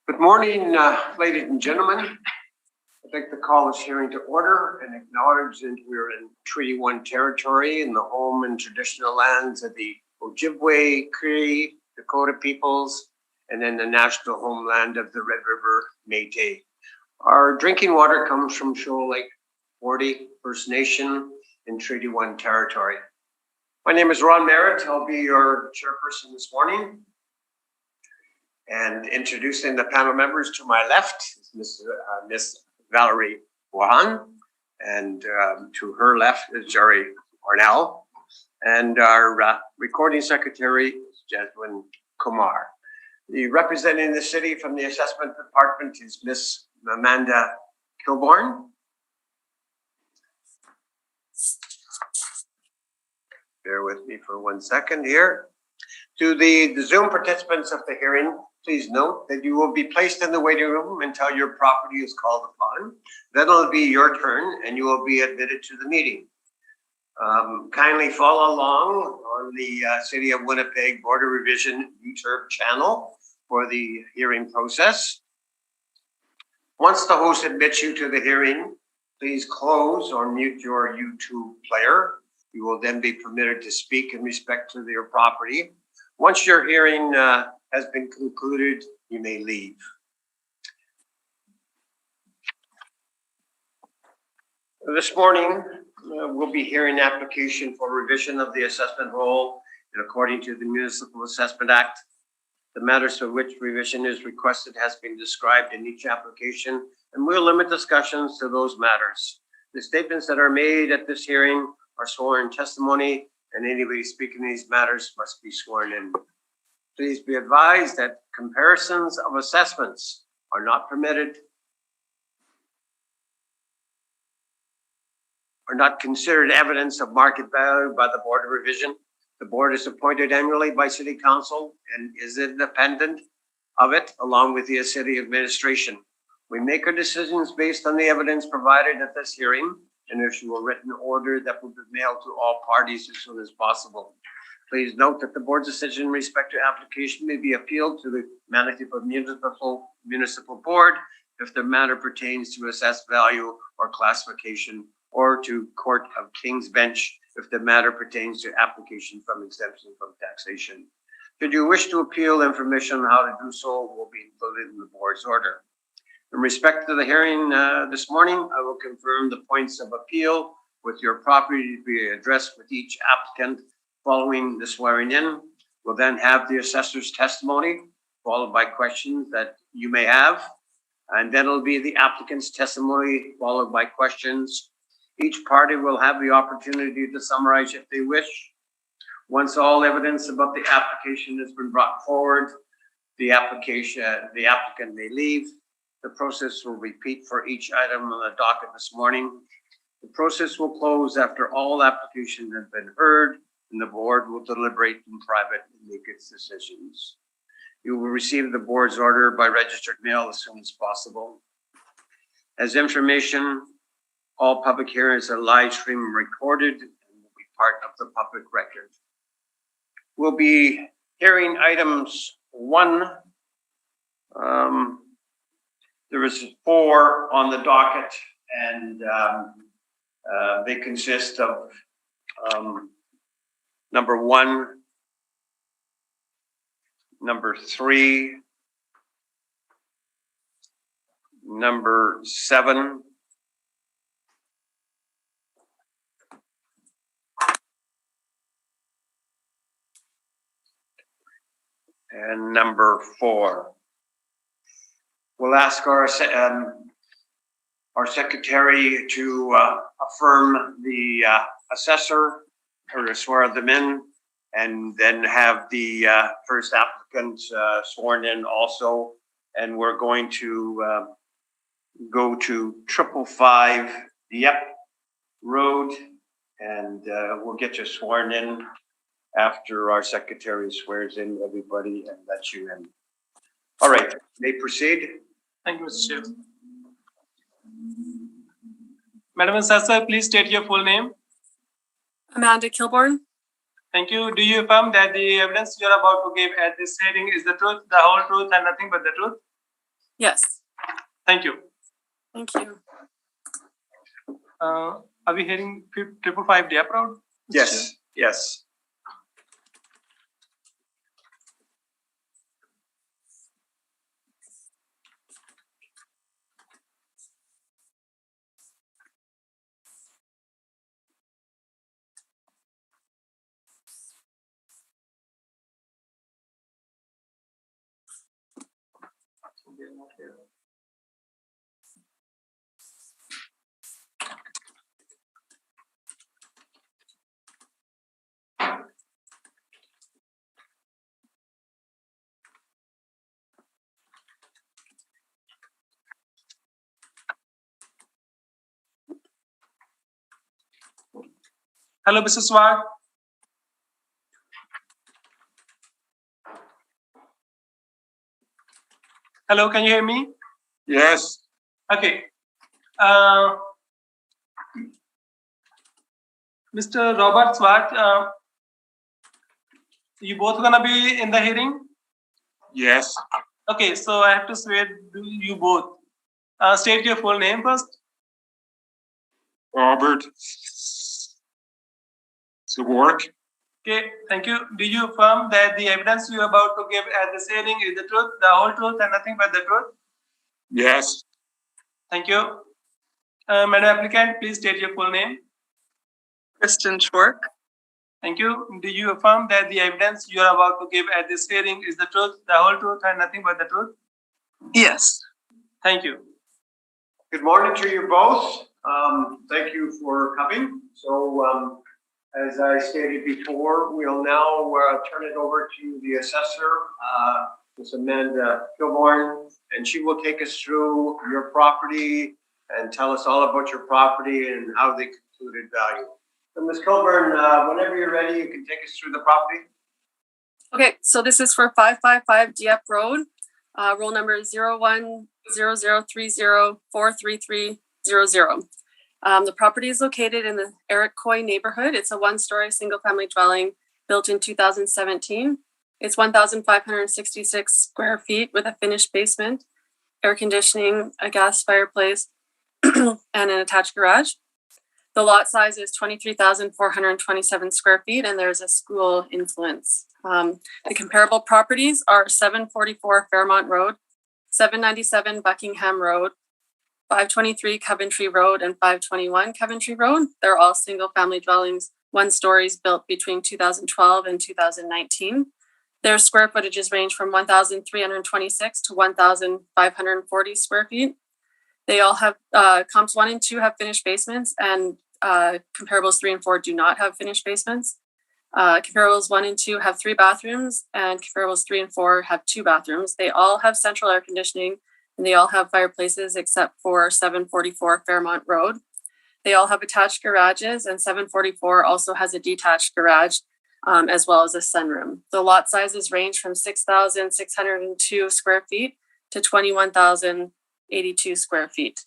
Good morning, ladies and gentlemen. I'd like to call this hearing to order and acknowledge that we're in Treaty 1 territory in the home and traditional lands of the Ojibwe, Cree, Dakota peoples, and then the national homeland of the Red River Métis. Our drinking water comes from Shoal Lake 40 First Nation in Treaty 1 territory. My name is Ron Merritt. I'll be your chairperson this morning. And introducing the panel members, to my left is Miss Valerie Wahan, and to her left is Jerry Ornell, and our recording secretary is Jasmine Kumar. The representing the city from the assessment department is Miss Amanda Kilborn. Bear with me for 1 second here. To the Zoom participants of the hearing, please note that you will be placed in the waiting room until your property is called upon. Then it'll be your turn and you will be admitted to the meeting. Kindly follow along on the City of Winnipeg Border Revision YouTube channel for the hearing process. Once the host admits you to the hearing, please close or mute your YouTube player. You will then be permitted to speak in respect to your property. Once your hearing has been concluded, you may leave. This morning, we'll be hearing an application for revision of the assessment roll according to the Municipal Assessment Act. The matters for which revision is requested has been described in each application, and we'll limit discussions to those matters. The statements that are made at this hearing are sworn testimony, and anybody speaking these matters must be sworn in. Please be advised that comparisons of assessments are not permitted, are not considered evidence of market value by the Board of Revision. The board is appointed annually by City Council and is independent of it, along with the city administration. We make our decisions based on the evidence provided at this hearing and issue a written order that will be mailed to all parties as soon as possible. Please note that the board's decision in respect to application may be appealed to the Manitoba Municipal Board if the matter pertains to assessed value or classification, or to Court of King's Bench if the matter pertains to application from exemption from taxation. Should you wish to appeal, information on how to do so will be included in the board's order. In respect to the hearing this morning, I will confirm the points of appeal with your property to be addressed with each applicant. Following the swearing in, we'll then have the assessor's testimony, followed by questions that you may have. And then it'll be the applicant's testimony, followed by questions. Each party will have the opportunity to summarize if they wish. Once all evidence about the application has been brought forward, the applicant may leave. The process will repeat for each item on the docket this morning. The process will close after all applications have been heard, and the board will deliberate in private and make its decisions. You will receive the board's order by registered mail as soon as possible. As information, all public hearings are live streamed and recorded and will be part of the public record. We'll be hearing items 1. There is 4 on the docket, and they consist of number 1, number 3, number 7, and number 4. We'll ask our secretary to affirm the assessor, or to swear them in, and then have the first applicant sworn in also. And we're going to go to 555 Dieppe Road, and we'll get you sworn in after our secretary swears in everybody and lets you in. All right, may proceed. Thank you, Mr. Chair. Madam Assessor, please state your full name. Amanda Kilborn. Thank you. Do you affirm that the evidence you are about to give at this hearing is the truth, the whole truth, and nothing but the truth? Yes. Thank you. Thank you. Are we hearing 555 Dieppe Road? Mr. Chair? Yes, yes. Hello, Mr. Swart. Hello, can you hear me? Yes. Okay. Mr. Robert Swart, you both gonna be in the hearing? Yes. Okay, so I have to swear to you both. State your full name first. Robert Swark. Okay, thank you. Do you affirm that the evidence you are about to give at this hearing is the truth, the whole truth, and nothing but the truth? Yes. Thank you. Madam applicant, please state your full name. Kristen Schwark. Thank you. Do you affirm that the evidence you are about to give at this hearing is the truth, the whole truth, and nothing but the truth? Yes. Thank you. Good morning to you both. Thank you for coming. So, as I stated before, we'll now turn it over to the assessor, Ms. Amanda Kilborn, and she will take us through your property and tell us all about your property and how they concluded value. So, Ms. Kilborn, whenever you're ready, you can take us through the property. Okay, so this is for 555 Dieppe Road. Roll number 010030433300. The property is located in the Eric Coy neighborhood. It's a one-story single-family dwelling built in 2017. It's 1,566 square feet with a finished basement, air conditioning, a gas fireplace, and an attached garage. The lot size is 23,427 square feet, and there's a school influence. The comparable properties are 744 Fairmont Road, 797 Buckingham Road, 523 Coventry Road, and 521 Coventry Road. They're all single-family dwellings, one stories built between 2012 and 2019. Their square footages range from 1,326 to 1,540 square feet. They all have, comps 1 and 2 have finished basements, and comparables 3 and 4 do not have finished basements. Comparables 1 and 2 have 3 bathrooms, and comparables 3 and 4 have 2 bathrooms. They all have central air conditioning, and they all have fireplaces except for 744 Fairmont Road. They all have attached garages, and 744 also has a detached garage, as well as a sunroom. The lot sizes range from 6,602 square feet to 21,082 square feet.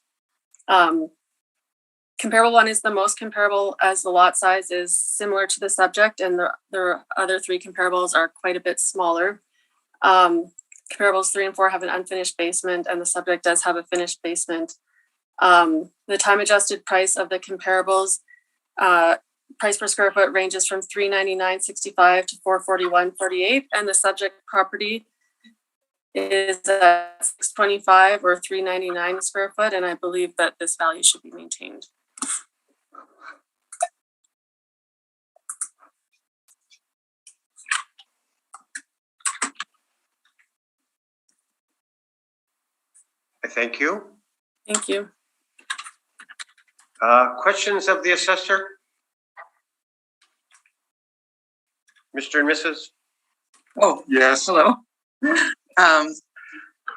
Comparable 1 is the most comparable, as the lot size is similar to the subject, and the other 3 comparables are quite a bit smaller. Comparables 3 and 4 have an unfinished basement, and the subject does have a finished basement. The time adjusted price of the comparables, price per square foot ranges from $399.65 to $441.48, and the subject property is at $625 or $399 a square foot, and I believe that this value should be maintained. Thank you. Thank you. Questions of the assessor? Mr. and Mrs.? Oh, Yes. hello. Do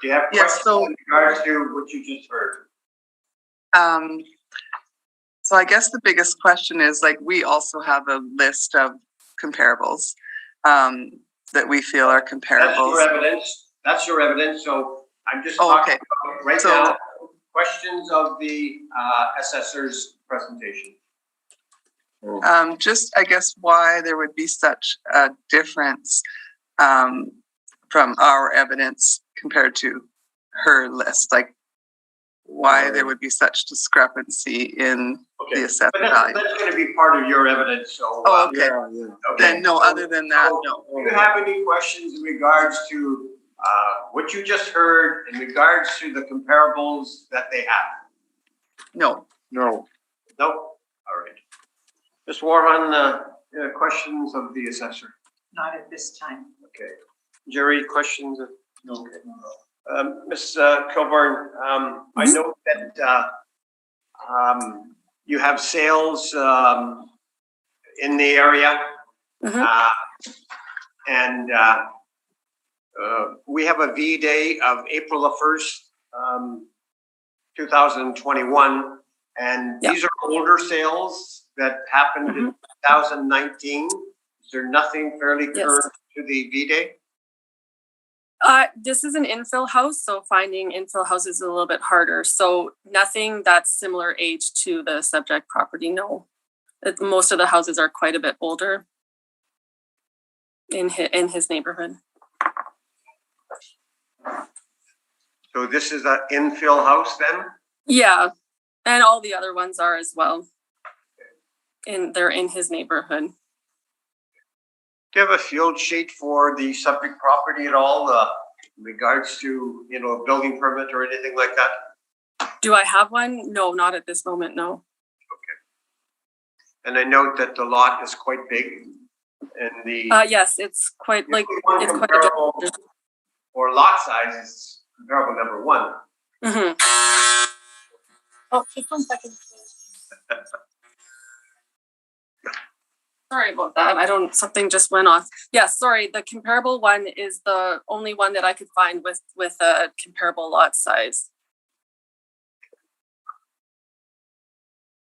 you have Yes, questions in regards to what you just heard? So I guess the biggest question is, like, we also have a list of comparables that we feel are comparables. That's your evidence. So I'm just Oh, talking okay. about right So- now, questions of the assessor's presentation. Just, I guess, why there would be such a difference from our evidence compared to her list, like why there would be such discrepancy in the assessed But value. that's going to be part of your evidence, so. Oh, okay. Okay. Then no, other than that, no. Do you have any questions in regards to what you just heard in regards to the comparables that they have? No. No. Nope. All right. Ms. Warren, questions of the assessor? Not at this time. Okay. Jerry, questions? No. Okay. Ms. Kilburn, I know that you have sales in the area. And we have a V day of April the 1st, 2021. And these are older sales that happened in 2019. Is there nothing fairly current to the V day? This is an infill house, so finding infill houses is a little bit harder. So nothing that's similar age to the subject property, no. Most of the houses are quite a bit older in his neighborhood. So this is an infill house then? Yeah, and all the other ones are as well. And they're in his neighborhood. Do you have a field sheet for the subject property at all in regards to, a building permit or anything like that? Do I have one? No, not at this moment, no. Okay. And I note that the lot is quite big and the... yes, it's quite like... It's quite a or lot size is comparable number one. Oh, just 1 second. Sorry about that. Something just went off. Yeah, sorry. The comparable one is the only one that I could find with a comparable lot size.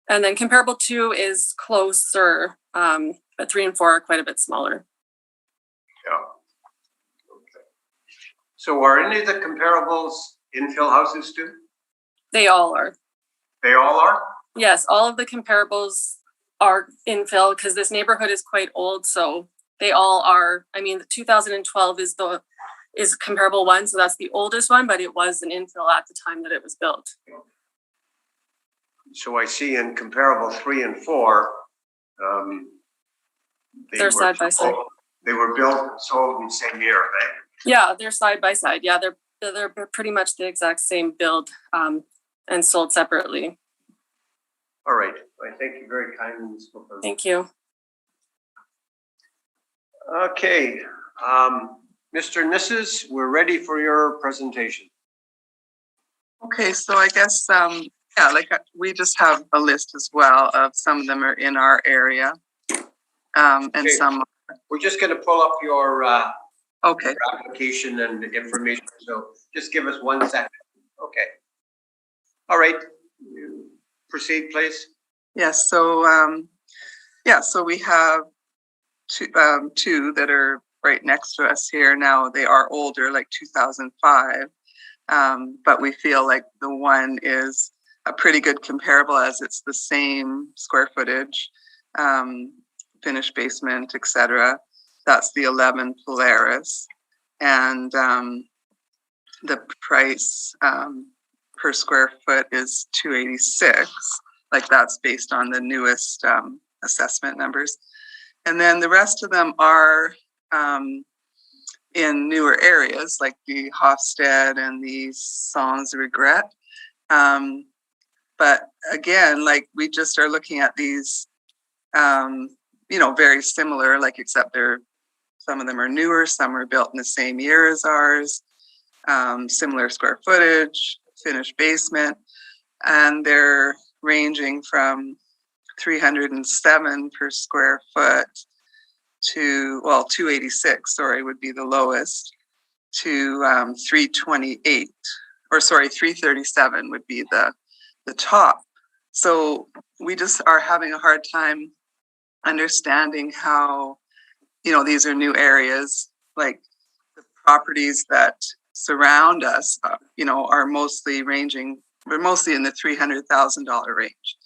And then comparable 2 is closer, but 3 and 4 are quite a bit smaller. Yeah. Okay. So are any of the comparables infill houses too? They all are. They all are? Yes, all of the comparables are infill because this neighborhood is quite old, so they all are. I mean, the 2012 is comparable one, so that's the oldest one, but it was an infill at the time that it was built. So I see in comparable 3 and 4, they're side by side. They were built and sold in the same year, right? Yeah, they're side by side. Yeah, they're pretty much the exact same build and sold separately. All right. I thank you very kindly, Ms. Wilson. Thank you. Okay. Mr. and Mrs., we're ready for your presentation. Okay, so I guess, we just have a list as well of some of them are in our area. And some. We're just going to pull up your your application and information. So just give us 1 second. Okay. All right. You proceed, please. Yes. So, so we have two that are right next to us here now. They are older, like 2005. But we feel like the one is a pretty good comparable as it's the same square footage, finished basement, etc. That's the 11 Polaris. And the price per square foot is $286. Like that's based on the newest assessment numbers. And then the rest of them are in newer areas like the Hofstede and the Sans Regret. But again, like we just are looking at these, very similar, like except some of them are newer, some are built in the same year as ours, similar square footage, finished basement, and they're ranging from 307 per square foot to, 286, would be the lowest, to 337 would be the top. So we just are having a hard time understanding how, these are new areas, like the properties that surround us, are mostly in the $300,000 range.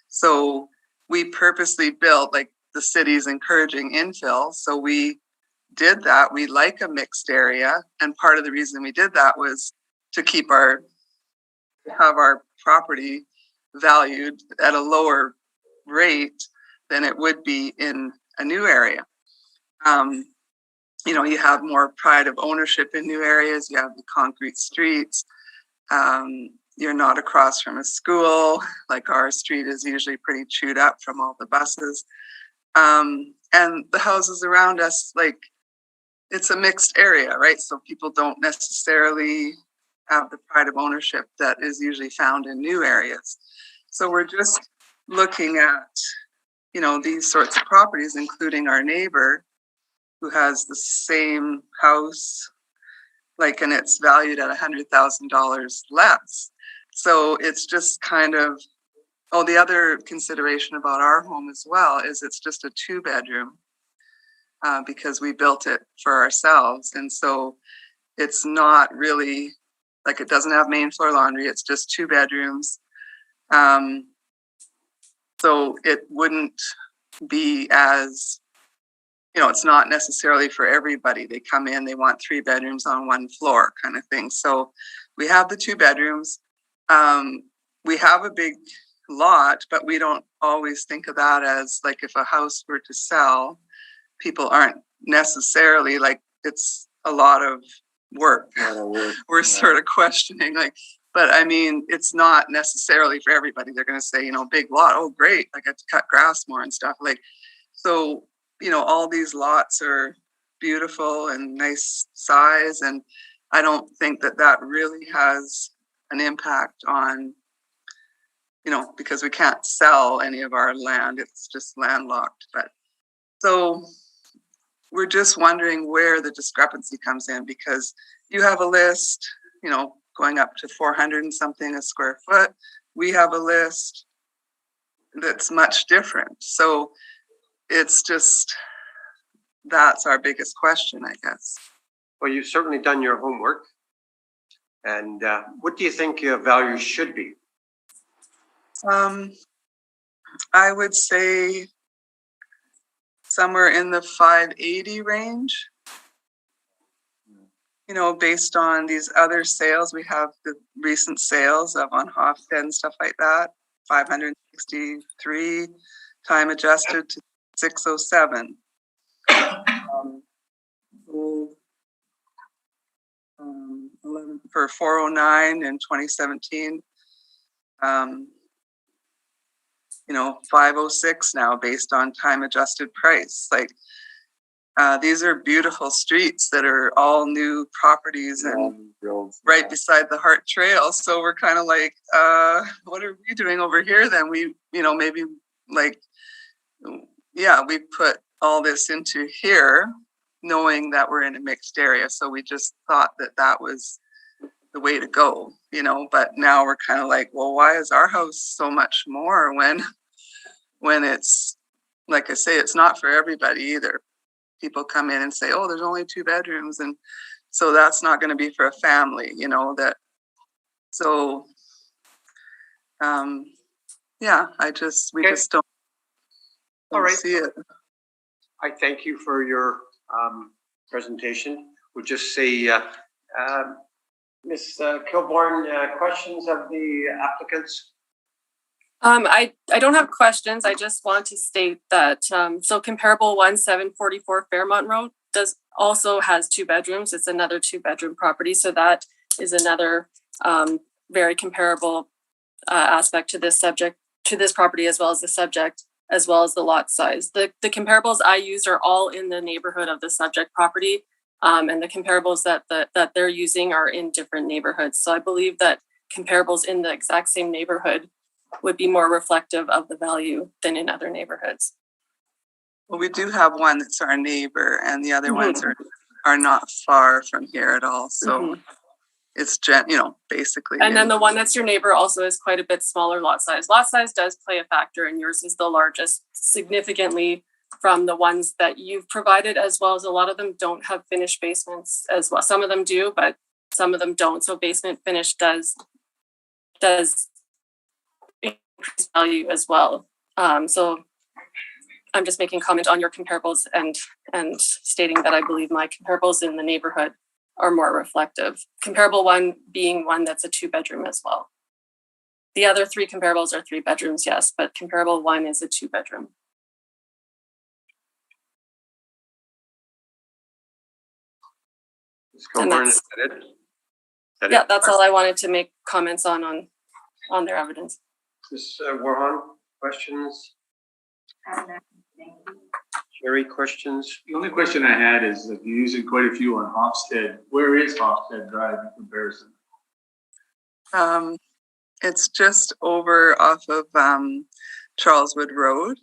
So we purposely built, like the city's encouraging infill. So we did that. We like a mixed area. And part of the reason we did that was to have our property valued at a lower rate than it would be in a new area. You have more pride of ownership in new areas. You have the concrete streets. You're not across from a school. Like our street is usually pretty chewed up from all the buses. And the houses around us, like, it's a mixed area, right? So people don't necessarily have the pride of ownership that is usually found in new areas. So we're just looking at, these sorts of properties, including our neighbor who has the same house, and it's valued at $100,000 less. So it's just kind of, the other consideration about our home as well is it's just a 2-bedroom because we built it for ourselves. And so it's not really, it doesn't have main floor laundry. It's just 2 bedrooms. So it wouldn't be as, it's not necessarily for everybody. They come in, they want 3 bedrooms on 1 floor kind of thing. So we have the 2 bedrooms. We have a big lot, but we don't always think of that as if a house were to sell, people aren't necessarily it's a lot of work. We're sort of questioning but I mean, it's not necessarily for everybody. They're going to say, big lot. Oh, great. I get to cut grass more and stuff. So, all these lots are beautiful and nice size. And I don't think that really has an impact on, because we can't sell any of our land. It's just landlocked. But so we're just wondering where the discrepancy comes in, because you have a list, going up to 400 and something a square foot. We have a list that's much different. So it's just, that's our biggest question, I guess. Well, you've certainly done your homework. And what do you think your value should be? I would say somewhere in the 580 range. Based on these other sales, we have the recent sales of on Hofstede and stuff like that, 563, time adjusted to 607. Sold 11 for 409 in 2017. 506 now based on time adjusted price. These are beautiful streets that are all new properties and right beside the Hart Trail. So we're kind of what are we doing over here then? We, maybe we put all this into here knowing that we're in a mixed area. So we just thought that was the way to go, but now we're kind of well, why is our house so much more when it's, like I say, it's not for everybody either. People come in and say, oh, there's only 2 bedrooms. And so that's not going to be for a family, that. So, we just don't see it. I thank you for your presentation. We'll just say, Ms. Kilborn, questions of the applicants? I don't have questions. I just want to state that so comparable 1744 Fairmont Road also has 2 bedrooms. It's another 2-bedroom property. So that is another very comparable aspect to this property, as well as the subject, as well as the lot size. The comparables I used are all in the neighborhood of the subject property, and the comparables that they're using are in different neighborhoods. So I believe that comparables in the exact same neighborhood would be more reflective of the value than in other neighborhoods. Well, we do have one that's our neighbor, and the other ones are not far from here at all. So it's basically. And then the one that's your neighbor also is quite a bit smaller lot size. Lot size does play a factor, and yours is the largest, significantly from the ones that you've provided, as well as a lot of them don't have finished basements as well. Some of them do, but some of them don't. So basement finish does increase value as well. So I'm just making comment on your comparables and stating that I believe my comparables in the neighborhood are more reflective. Comparable one being one that's a 2-bedroom as well. The other 3 comparables are 3 bedrooms, yes, but comparable one is a 2-bedroom. And that's, yeah, that's all I wanted to make comments on their evidence. Ms. Warhan, questions? Jerry, questions? The only question I had is that you're using quite a few on Hofstede. Where is Hofstede Drive in comparison? It's just over off of Charleswood Road.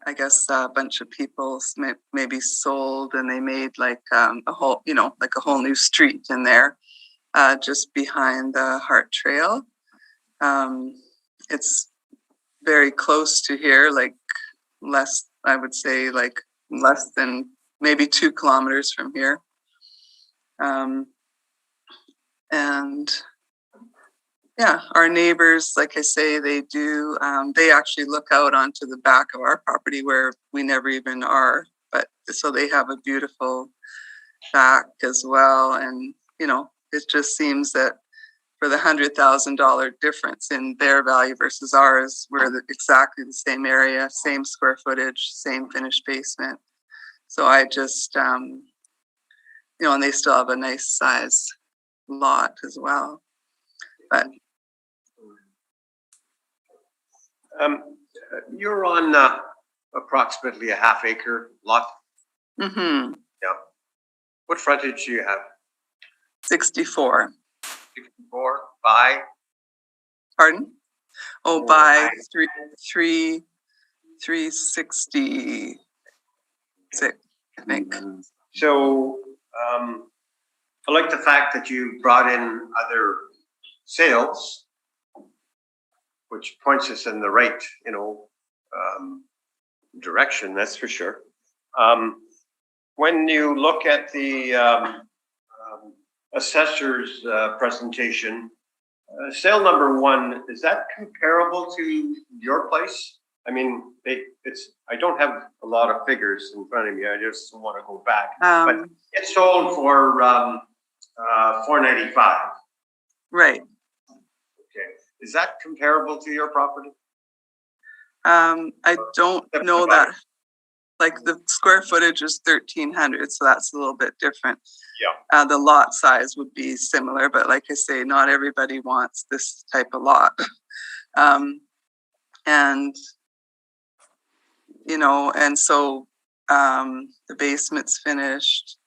I guess a bunch of people maybe sold and they made like a whole, like a whole new street in there, just behind the Hart Trail. It's very close to here, like I would say like less than maybe 2 kilometers from here. And yeah, our neighbors, like I say, they do, they actually look out onto the back of our property where we never even are. But so they have a beautiful back as well. And, it just seems that for the $100,000 difference in their value versus ours, we're exactly the same area, same square footage, same finished basement. So I just, and they still have a nice size lot as well. But you're on approximately a half-acre lot. Mm-hmm. Yeah. What frontage do you have? 64. 64 by? Pardon? Oh, by 366, I think. So I like the fact that you brought in other sales, which points us in the right, direction, that's for sure. When you look at the assessor's presentation, sale number 1, is that comparable to your place? I mean, I don't have a lot of figures in front of me. I just want to go back. But it sold for $495. Right. Okay. Is that comparable to your property? I don't know that. Like the square footage is 1,300, so that's a little bit different. Yeah. The lot size would be similar, but like I say, not everybody wants this type of lot. And so the basement's finished.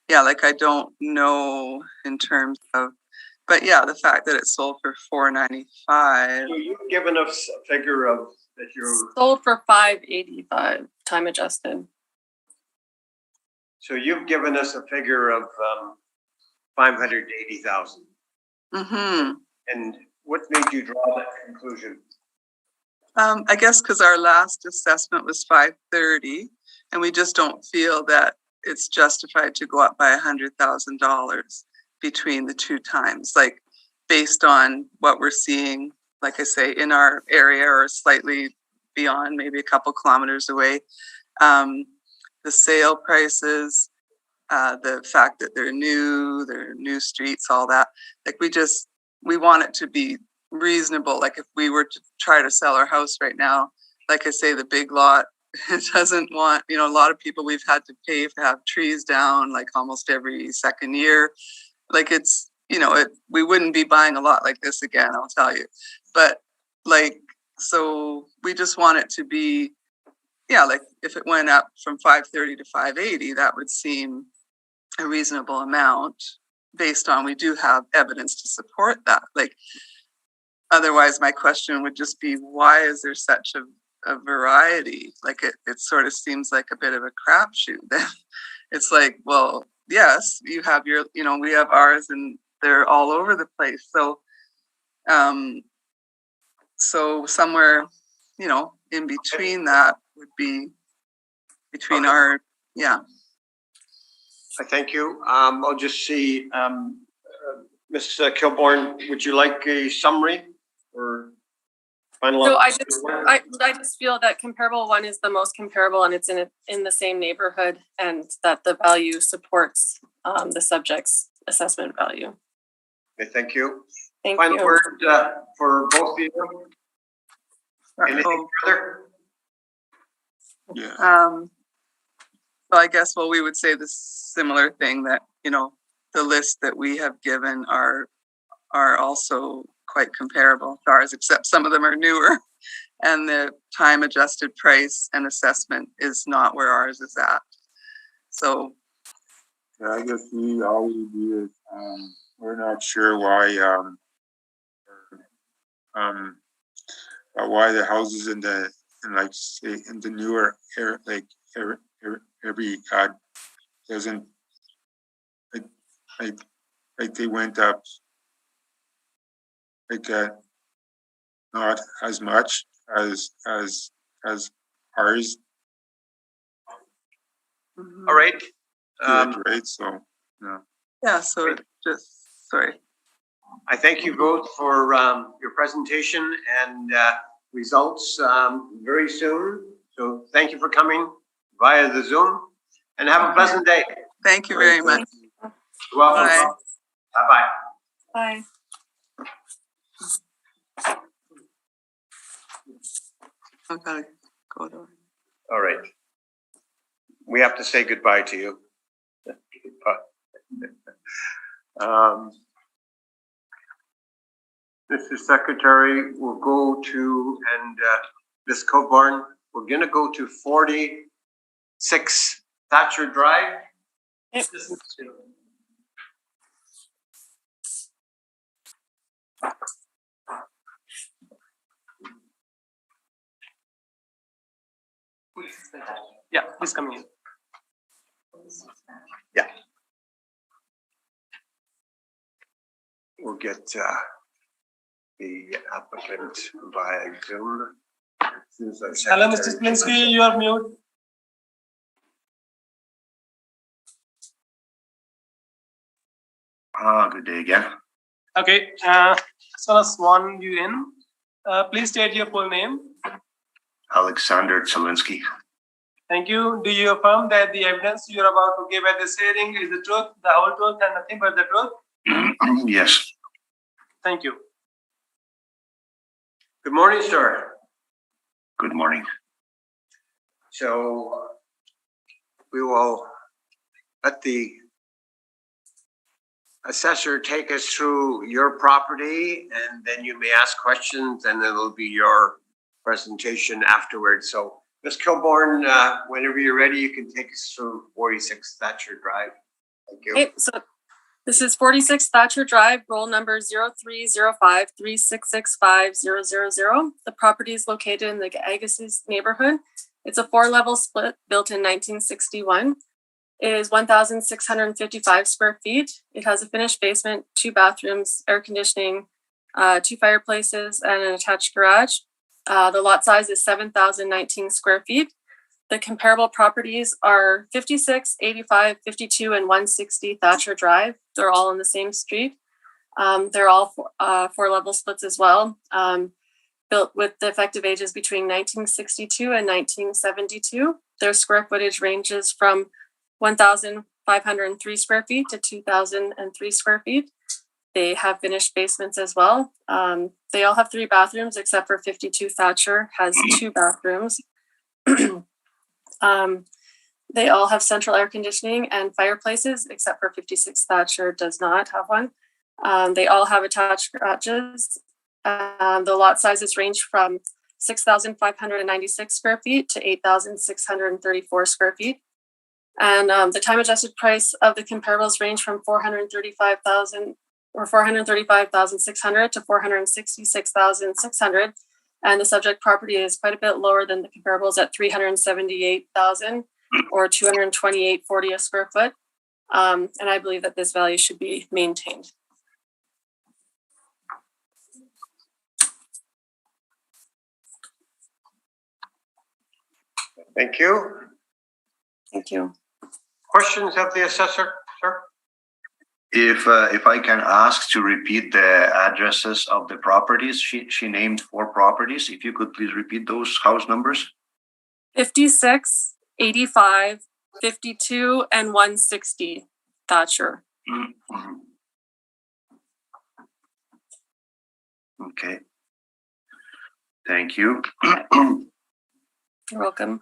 Yeah, like I don't know in terms of, but yeah, the fact that it sold for $495. So you've given us a figure of that you're sold for $585, time adjusted. So you've given us a figure of 580,000. Mm-hmm. And what made you draw that conclusion? I guess because our last assessment was 530, and we just don't feel that it's justified to go up by $100,000 between the 2 times, like based on what we're seeing, like I say, in our area or slightly beyond, maybe a couple kilometers away. The sale prices, the fact that they're new streets, all that. Like we want it to be reasonable. Like if we were to try to sell our house right now, like I say, the big lot, it doesn't want, a lot of people we've had to pay to have trees down like almost every second year. Like it's, we wouldn't be buying a lot like this again, I'll tell you. But like, so we just want it to be, like if it went up from 530 to 580, that would seem a reasonable amount based on, we do have evidence to support that. Like, otherwise my question would just be, why is there such a variety? Like it sort of seems like a bit of a crapshoot. Then it's like, well, yes, you have your, we have ours and they're all over the place. So, so somewhere, in between that would be between our, yeah. I thank you. I'll just see, Ms. Kilbourne, would you like a summary or final? So I just feel that comparable one is the most comparable, and it's in the same neighborhood, and that the value supports the subject's assessment value. Okay, thank you. Thank Final you. word for both of you. Anything further? Yeah. Well, I guess, we would say the similar thing that, the list that we have given are also quite comparable to ours, except some of them are newer. And the time adjusted price and assessment is not where ours is at. So, Yeah, I guess all we do is, we're not sure why the houses in the newer every doesn't like they went up not as much as ours. All right. Right. So yeah. yeah, so sorry. I thank you both for your presentation and results very soon. So thank you for coming via the Zoom and have a pleasant day. Thank you very much. You're welcome. Bye. Bye-bye. Bye. I've got to go to. All right. We have to say goodbye to you. Mr. Secretary, we'll go to, and Ms. Coburn, we're going to go to 46 Thatcher Drive. Yep. Yeah, please come in. Yeah. We'll get the applicant via Zoom. As soon as our Hello, Mr. secretary- Slinsky, you are mute. Good day again. Okay, so I've sworn you in. Please state your full name. Alexander Zelinsky. Thank you. Do you affirm that the evidence you are about to give at this hearing is the truth, the whole truth, and nothing but the truth? Yes. Thank you. Good morning, sir. Good morning. So we will let the assessor take us through your property, and then you may ask questions, and then it'll be your presentation afterwards. So Ms. Kilborn, whenever you're ready, you can take us through 46 Thatcher Drive. Thank you. Okay, so this is 46 Thatcher Drive, roll number 0305366500. The property is located in the Agassiz neighborhood. It's a 4-level split built in 1961. It is 1,655 square feet. It has a finished basement, 2 bathrooms, air conditioning, 2 fireplaces, and an attached garage. The lot size is 7,019 square feet. The comparable properties are 56, 85, 52, and 160 Thatcher Drive. They're all on the same street. They're all 4-level splits as well, built with the effective ages between 1962 and 1972. Their square footage ranges from 1,503 square feet to 2,003 square feet. They have finished basements as well. They all have 3 bathrooms, except for 52 Thatcher has 2 bathrooms. They all have central air conditioning and fireplaces, except for 56 Thatcher does not have one. They all have attached garages. The lot sizes range from 6,596 square feet to 8,634 square feet. And the time adjusted price of the comparables range from $435,600 to $466,600. And the subject property is quite a bit lower than the comparables at $378,000 or $228.40 a square foot. And I believe that this value should be maintained. Thank you. Thank you. Questions of the assessor, sir? If I can ask to repeat the addresses of the properties, she named 4 properties. If you could please repeat those house numbers. 56, 85, 52, and 160 Thatcher. Okay. Thank you. You're welcome.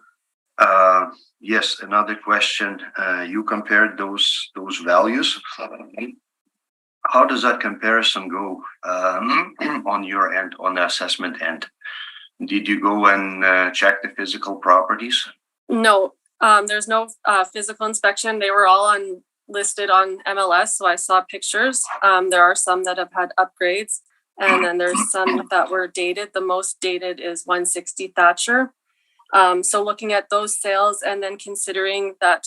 Yes, another question. You compared those values. How does that comparison go on your end, on the assessment end? Did you go and check the physical properties? No, there's no physical inspection. They were all listed on MLS, so I saw pictures. There are some that have had upgrades, and then there's some that were dated. The most dated is 160 Thatcher. So looking at those sales and then considering that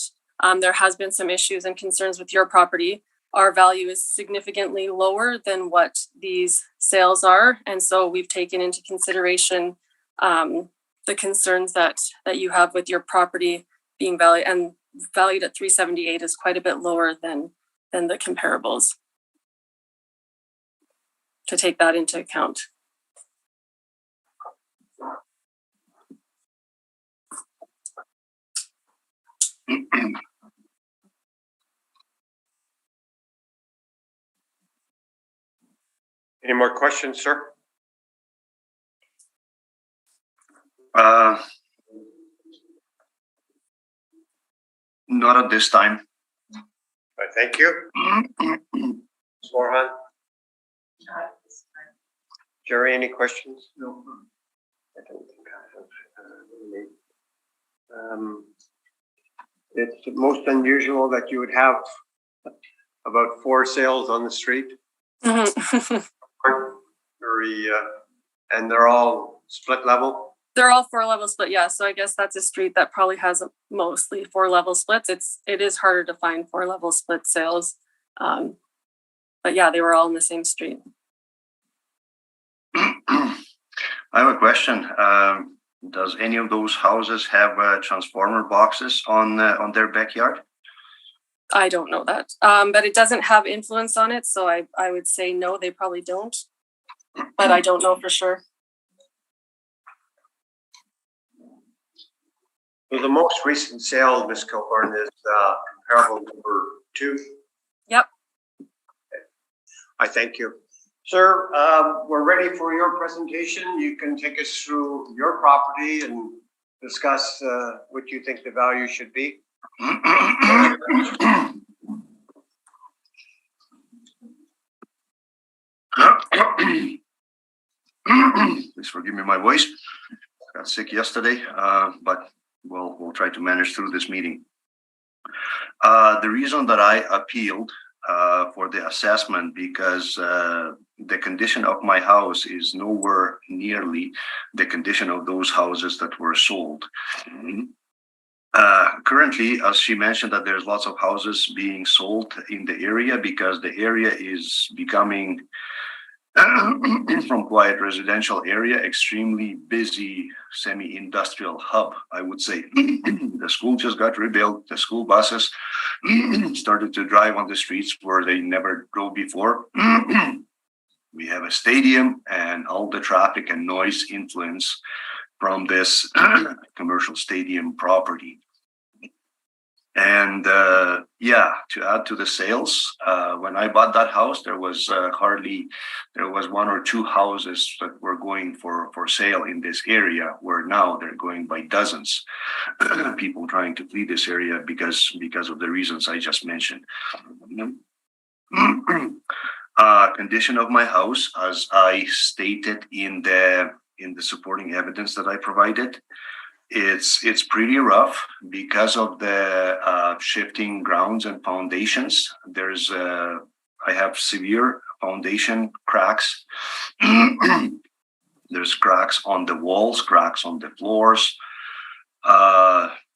there has been some issues and concerns with your property, our value is significantly lower than what these sales are. And so we've taken into consideration the concerns that you have with your property being valued at 378 is quite a bit lower than the comparables, to take that into account. Any more questions, sir? Not at this time. Thank you. Moran? Jerry, any questions? No. I don't think I have. It's most unusual that you would have about 4 sales on the street. And they're all split level. They're all 4-level split, yeah. So I guess that's a street that probably has mostly 4-level splits. It is harder to find 4-level split sales, but yeah, they were all in the same street. I have a question. Does any of those houses have transformer boxes on their backyard? I don't know that, but it doesn't have influence on it, so I would say no, they probably don't, but I don't know for sure. Well, the most recent sale, Ms. Kilburn, is comparable number 2. Yep. Okay. I thank you. Sir, we're ready for your presentation. You can take us through your property and discuss what you think the value should be. Please forgive me my voice. Got sick yesterday, but we'll try to manage through this meeting. The reason that I appealed for the assessment because the condition of my house is nowhere nearly the condition of those houses that were sold. Currently, as she mentioned, that there's lots of houses being sold in the area because the area is becoming from quiet residential area, extremely busy semi-industrial hub, I would say. The school just got rebuilt. The school buses started to drive on the streets where they never drove before. We have a stadium and all the traffic and noise influence from this commercial stadium property. And yeah, to add to the sales, when I bought that house, there was 1 or 2 houses that were going for sale in this area, where now they're going by dozens. People trying to flee this area because of the reasons I just mentioned. Condition of my house, as I stated in the supporting evidence that I provided, it's pretty rough because of the shifting grounds and foundations. I have severe foundation cracks. There's cracks on the walls, cracks on the floors.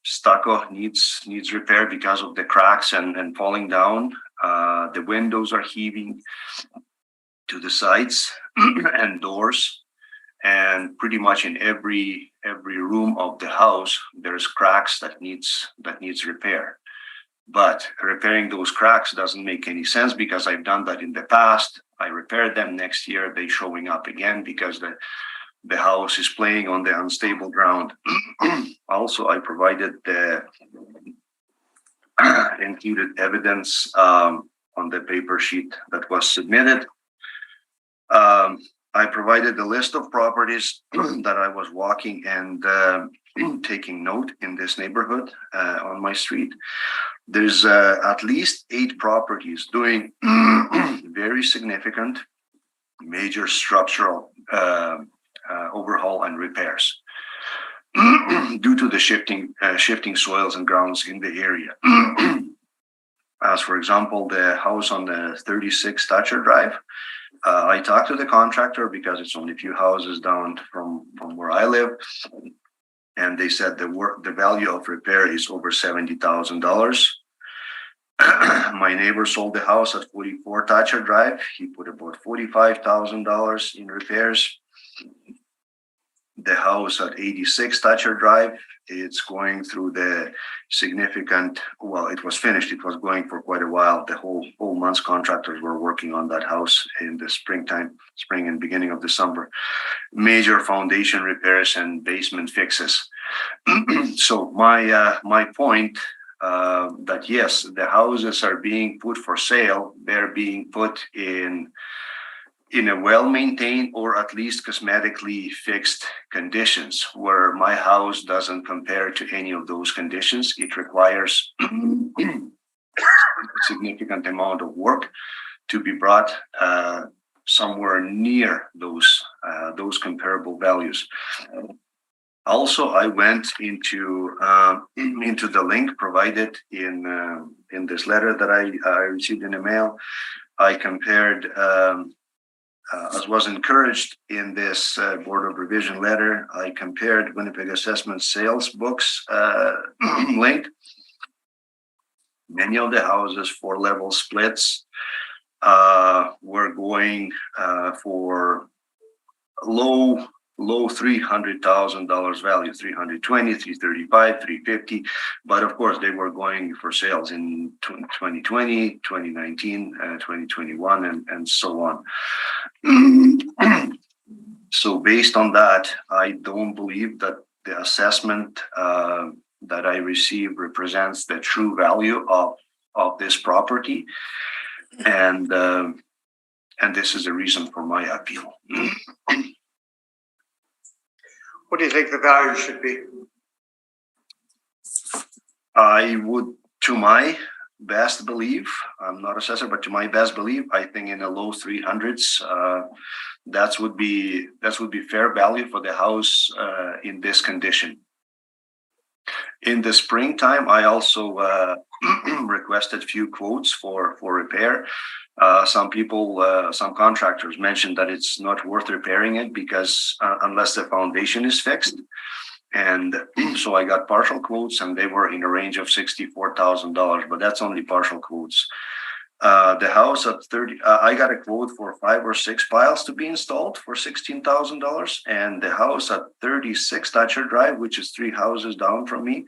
Stucco needs repair because of the cracks and falling down. The windows are heaving to the sides and doors. And pretty much in every room of the house, there's cracks that needs repair. But repairing those cracks doesn't make any sense because I've done that in the past. I repaired them. Next year, they're showing up again because the house is playing on the unstable ground. Also, I provided the included evidence on the paper sheet that was submitted. I provided the list of properties that I was walking and taking note in this neighborhood on my street. There's at least 8 properties doing very significant major structural overhaul and repairs due to the shifting soils and grounds in the area. As for example, the house on the 36 Thatcher Drive, I talked to the contractor because it's only a few houses down from where I live, and they said the value of repair is over $70,000. My neighbor sold the house at 44 Thatcher Drive. He put about $45,000 in repairs. The house at 86 Thatcher Drive, it's going through the significant, well, it was finished. It was going for quite a while. The whole months contractors were working on that house in the spring and beginning of December. Major foundation repairs and basement fixes. So my point that yes, the houses are being put for sale. They're being put in a well-maintained or at least cosmetically fixed conditions, where my house doesn't compare to any of those conditions. It requires a significant amount of work to be brought somewhere near those comparable values. Also, I went into the link provided in this letter that I received in the mail. I compared, as was encouraged in this Board of Revision letter, I compared Winnipeg Assessment sales books link. Many of the houses, 4-level splits, were going for low $300,000 value, 320, 335, 350. But of course, they were going for sales in 2020, 2019, 2021, and so on. So based on that, I don't believe that the assessment that I received represents the true value of this property. And this is the reason for my appeal. What do you think the value should be? I would, to my best belief, I'm not assessor, but to my best belief, I think in the low 300s, that would be fair value for the house in this condition. In the springtime, I also requested few quotes for repair. Some contractors mentioned that it's not worth repairing it because unless the foundation is fixed. And so I got partial quotes and they were in a range of $64,000, but that's only partial quotes. The house at 30, I got a quote for 5 or 6 piles to be installed for $16,000. And the house at 36 Thatcher Drive, which is 3 houses down from me,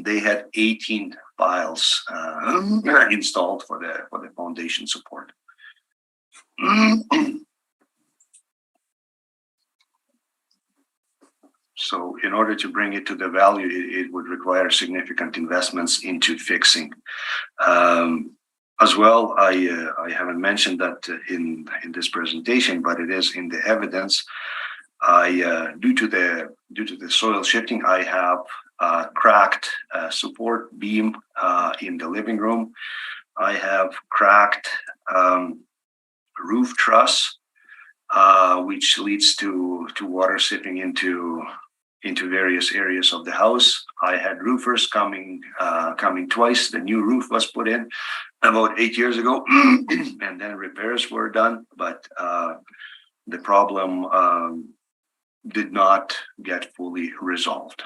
they had 18 piles installed for the foundation support. So in order to bring it to the value, it would require significant investments into fixing. As well, I haven't mentioned that in this presentation, but it is in the evidence. Due to the soil shifting, I have cracked support beam in the living room. I have cracked roof truss, which leads to water seeping into various areas of the house. I had roofers coming twice. The new roof was put in about 8 years ago, and then repairs were done. But the problem did not get fully resolved.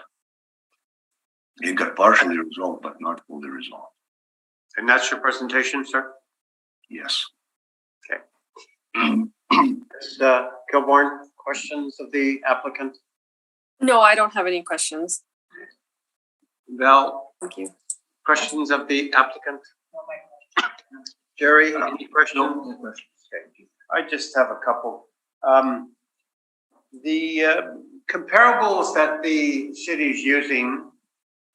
It got partially resolved, but not fully resolved. And that's your presentation, sir? Yes. Okay. Kilborn, questions of the applicant? No, I don't have any questions. Val, Thank you. questions of the applicant? Jerry, any questions? No questions. Okay. I just have a couple. The comparables that the city is using,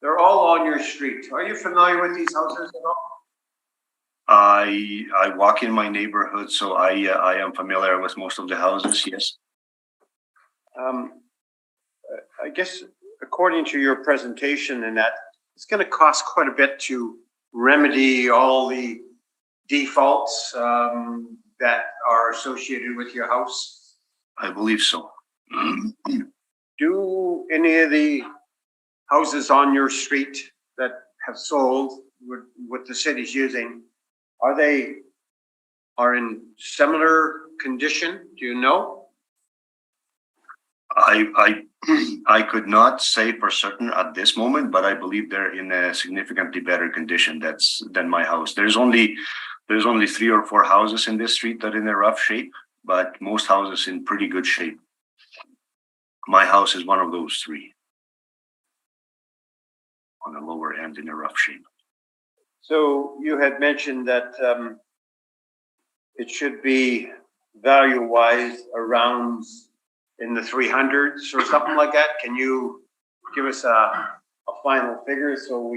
they're all on your street. Are you familiar with these houses at all? I walk in my neighborhood, so I am familiar with most of the houses, yes. I guess according to your presentation and that, it's gonna cost quite a bit to remedy all the defaults that are associated with your house. I believe so. Do any of the houses on your street that have sold with what the city's using, are in similar condition? Do you know? I could not say for certain at this moment, but I believe they're in a significantly better condition than my house. There's only 3 or 4 houses in this street that are in a rough shape, but most houses in pretty good shape. My house is one of those 3 on the lower end in a rough shape. So you had mentioned that it should be value-wise around in the 300s or something like that. Can you give us a final figure so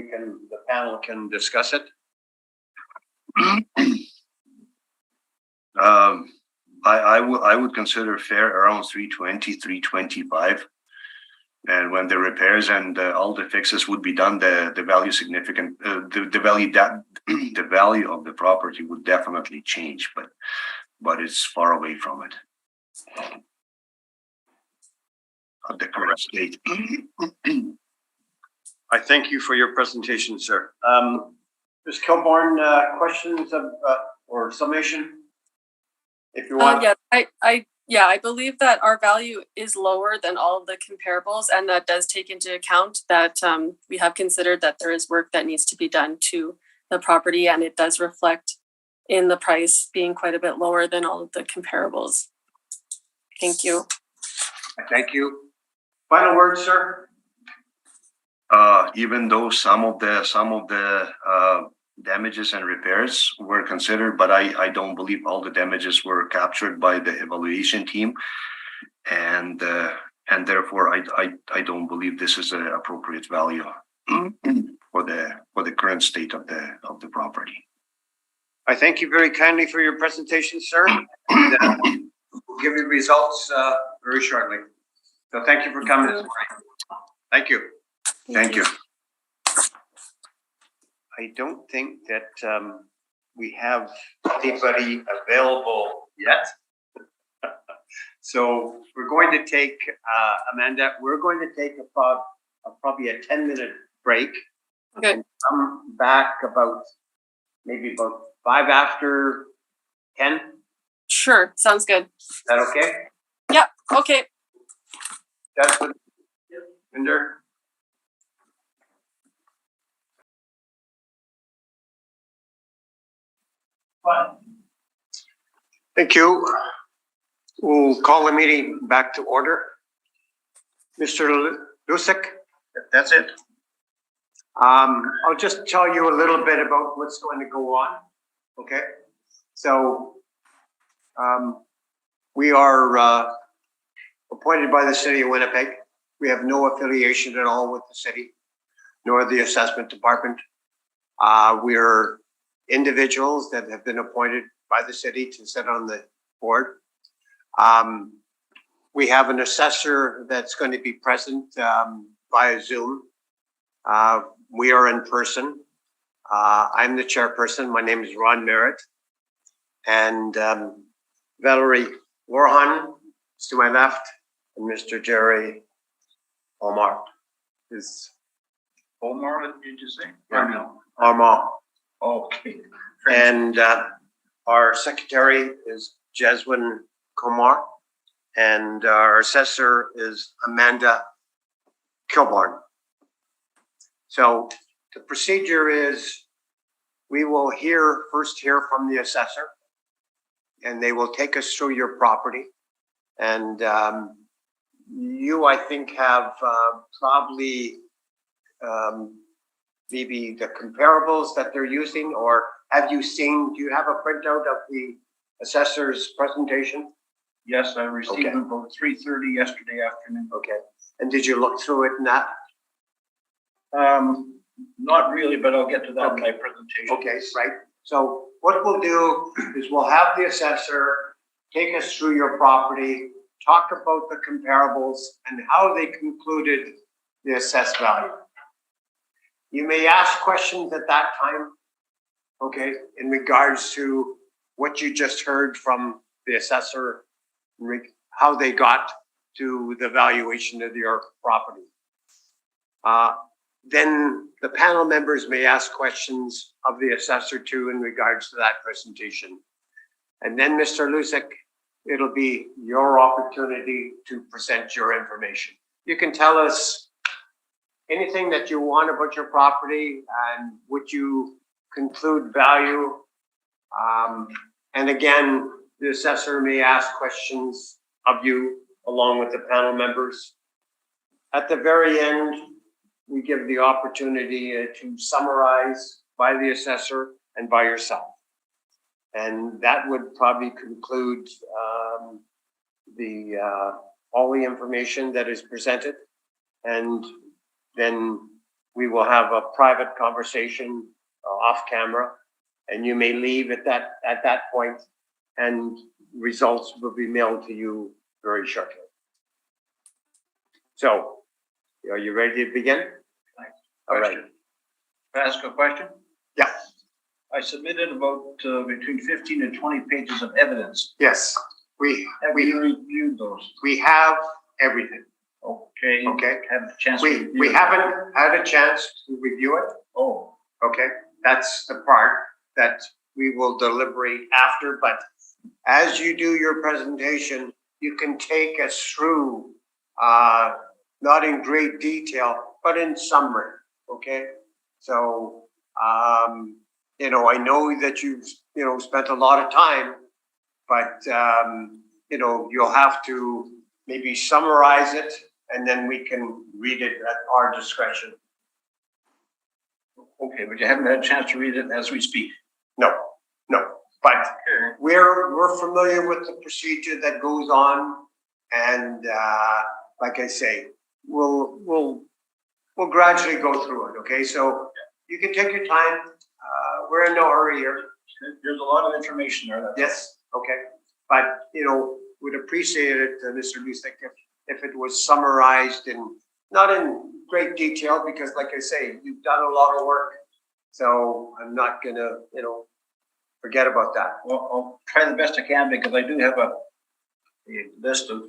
the panel can discuss it? I would consider fair around 320, 325. And when the repairs and all the fixes would be done, the value the value of the property would definitely change, but it's far away from it at the current state. I thank you for your presentation, sir. Ms. Kilborn, questions or summation? If you want. I believe that our value is lower than all of the comparables, and that does take into account that we have considered that there is work that needs to be done to the property, and it does reflect in the price being quite a bit lower than all of the comparables. Thank you. Thank you. Final word, sir. Even though some of the damages and repairs were considered, but I don't believe all the damages were captured by the evaluation team, and therefore I don't believe this is an appropriate value for the current state of the property. I thank you very kindly for your presentation, sir. And, we'll give you results very shortly. So thank you for coming this morning. Thank you. Thank you. I don't think that we have anybody available yet. So we're going to take, Amanda, probably a 10-minute break. Okay. And come back maybe about 5 after 10. Sure, sounds good. Is that okay? Yeah, okay. That's what, Minder? Thank you. We'll call the meeting back to order. Mr. Lusik, that's it. I'll just tell you a little bit about what's going to go on. Okay. So we are appointed by the city of Winnipeg. We have no affiliation at all with the city, nor the assessment department. We're individuals that have been appointed by the city to sit on the board. We have an assessor that's going to be present via Zoom. We are in person. I'm the chairperson. My name is Ron Merritt. And Valerie Warhan is to my left, and Mr. Jerry Omar is. Omar, did you say? Yeah. Or no? Armand. Okay. And our secretary is Jeswin Kumar, and our assessor is Amanda Kilborn. So the procedure is we will first hear from the assessor, and they will take us through your property. And you, I think, have probably maybe the comparables that they're using, or do you have a printout of the assessor's presentation? Yes, I received Okay. them about 3:30 yesterday afternoon. Okay. And did you look through it and that? Not really, but I'll get to that in my presentation. Okay, right. So what we'll do is we'll have the assessor take us through your property, talk about the comparables and how they concluded the assessed value. You may ask questions at that time, okay, in regards to what you just heard from the assessor, how they got to the valuation of your property. Then the panel members may ask questions of the assessor too in regards to that presentation. And then Mr. Lusik, it'll be your opportunity to present your information. You can tell us anything that you want about your property and what you conclude value. And again, the assessor may ask questions of you along with the panel members. At the very end, we give the opportunity to summarize by the assessor and by yourself. And that would probably conclude all the information that is presented. And then we will have a private conversation off camera, and you may leave at that point, and results will be mailed to you very shortly. So, are you ready to begin? All right. Can I ask a question? Yeah. I submitted about between 15 and 20 pages of evidence. Yes, Have you reviewed those? we have everything. Okay. Okay. Have a chance to We review it? haven't had a chance to review it. Oh, Okay, that's the part that we will deliberate after, but as you do your presentation, you can take us through, not in great detail, but in summary, okay? So, I know that you've, spent a lot of time, but, you'll have to maybe summarize it, and then we can read it at our discretion. okay, but you haven't had a chance to read it as we speak. No, but Okay. we're familiar with the procedure that goes on, and like I say, we'll gradually go through it. Okay, so you can take your time. We're in no hurry here. There's a lot of information there. Yes, okay, but would appreciate it, Mr. Lusik, if it was summarized and not in great detail, because like I say, you've done a lot of work, so I'm not gonna forget about that. Well, I'll try the best I can because I do have a list of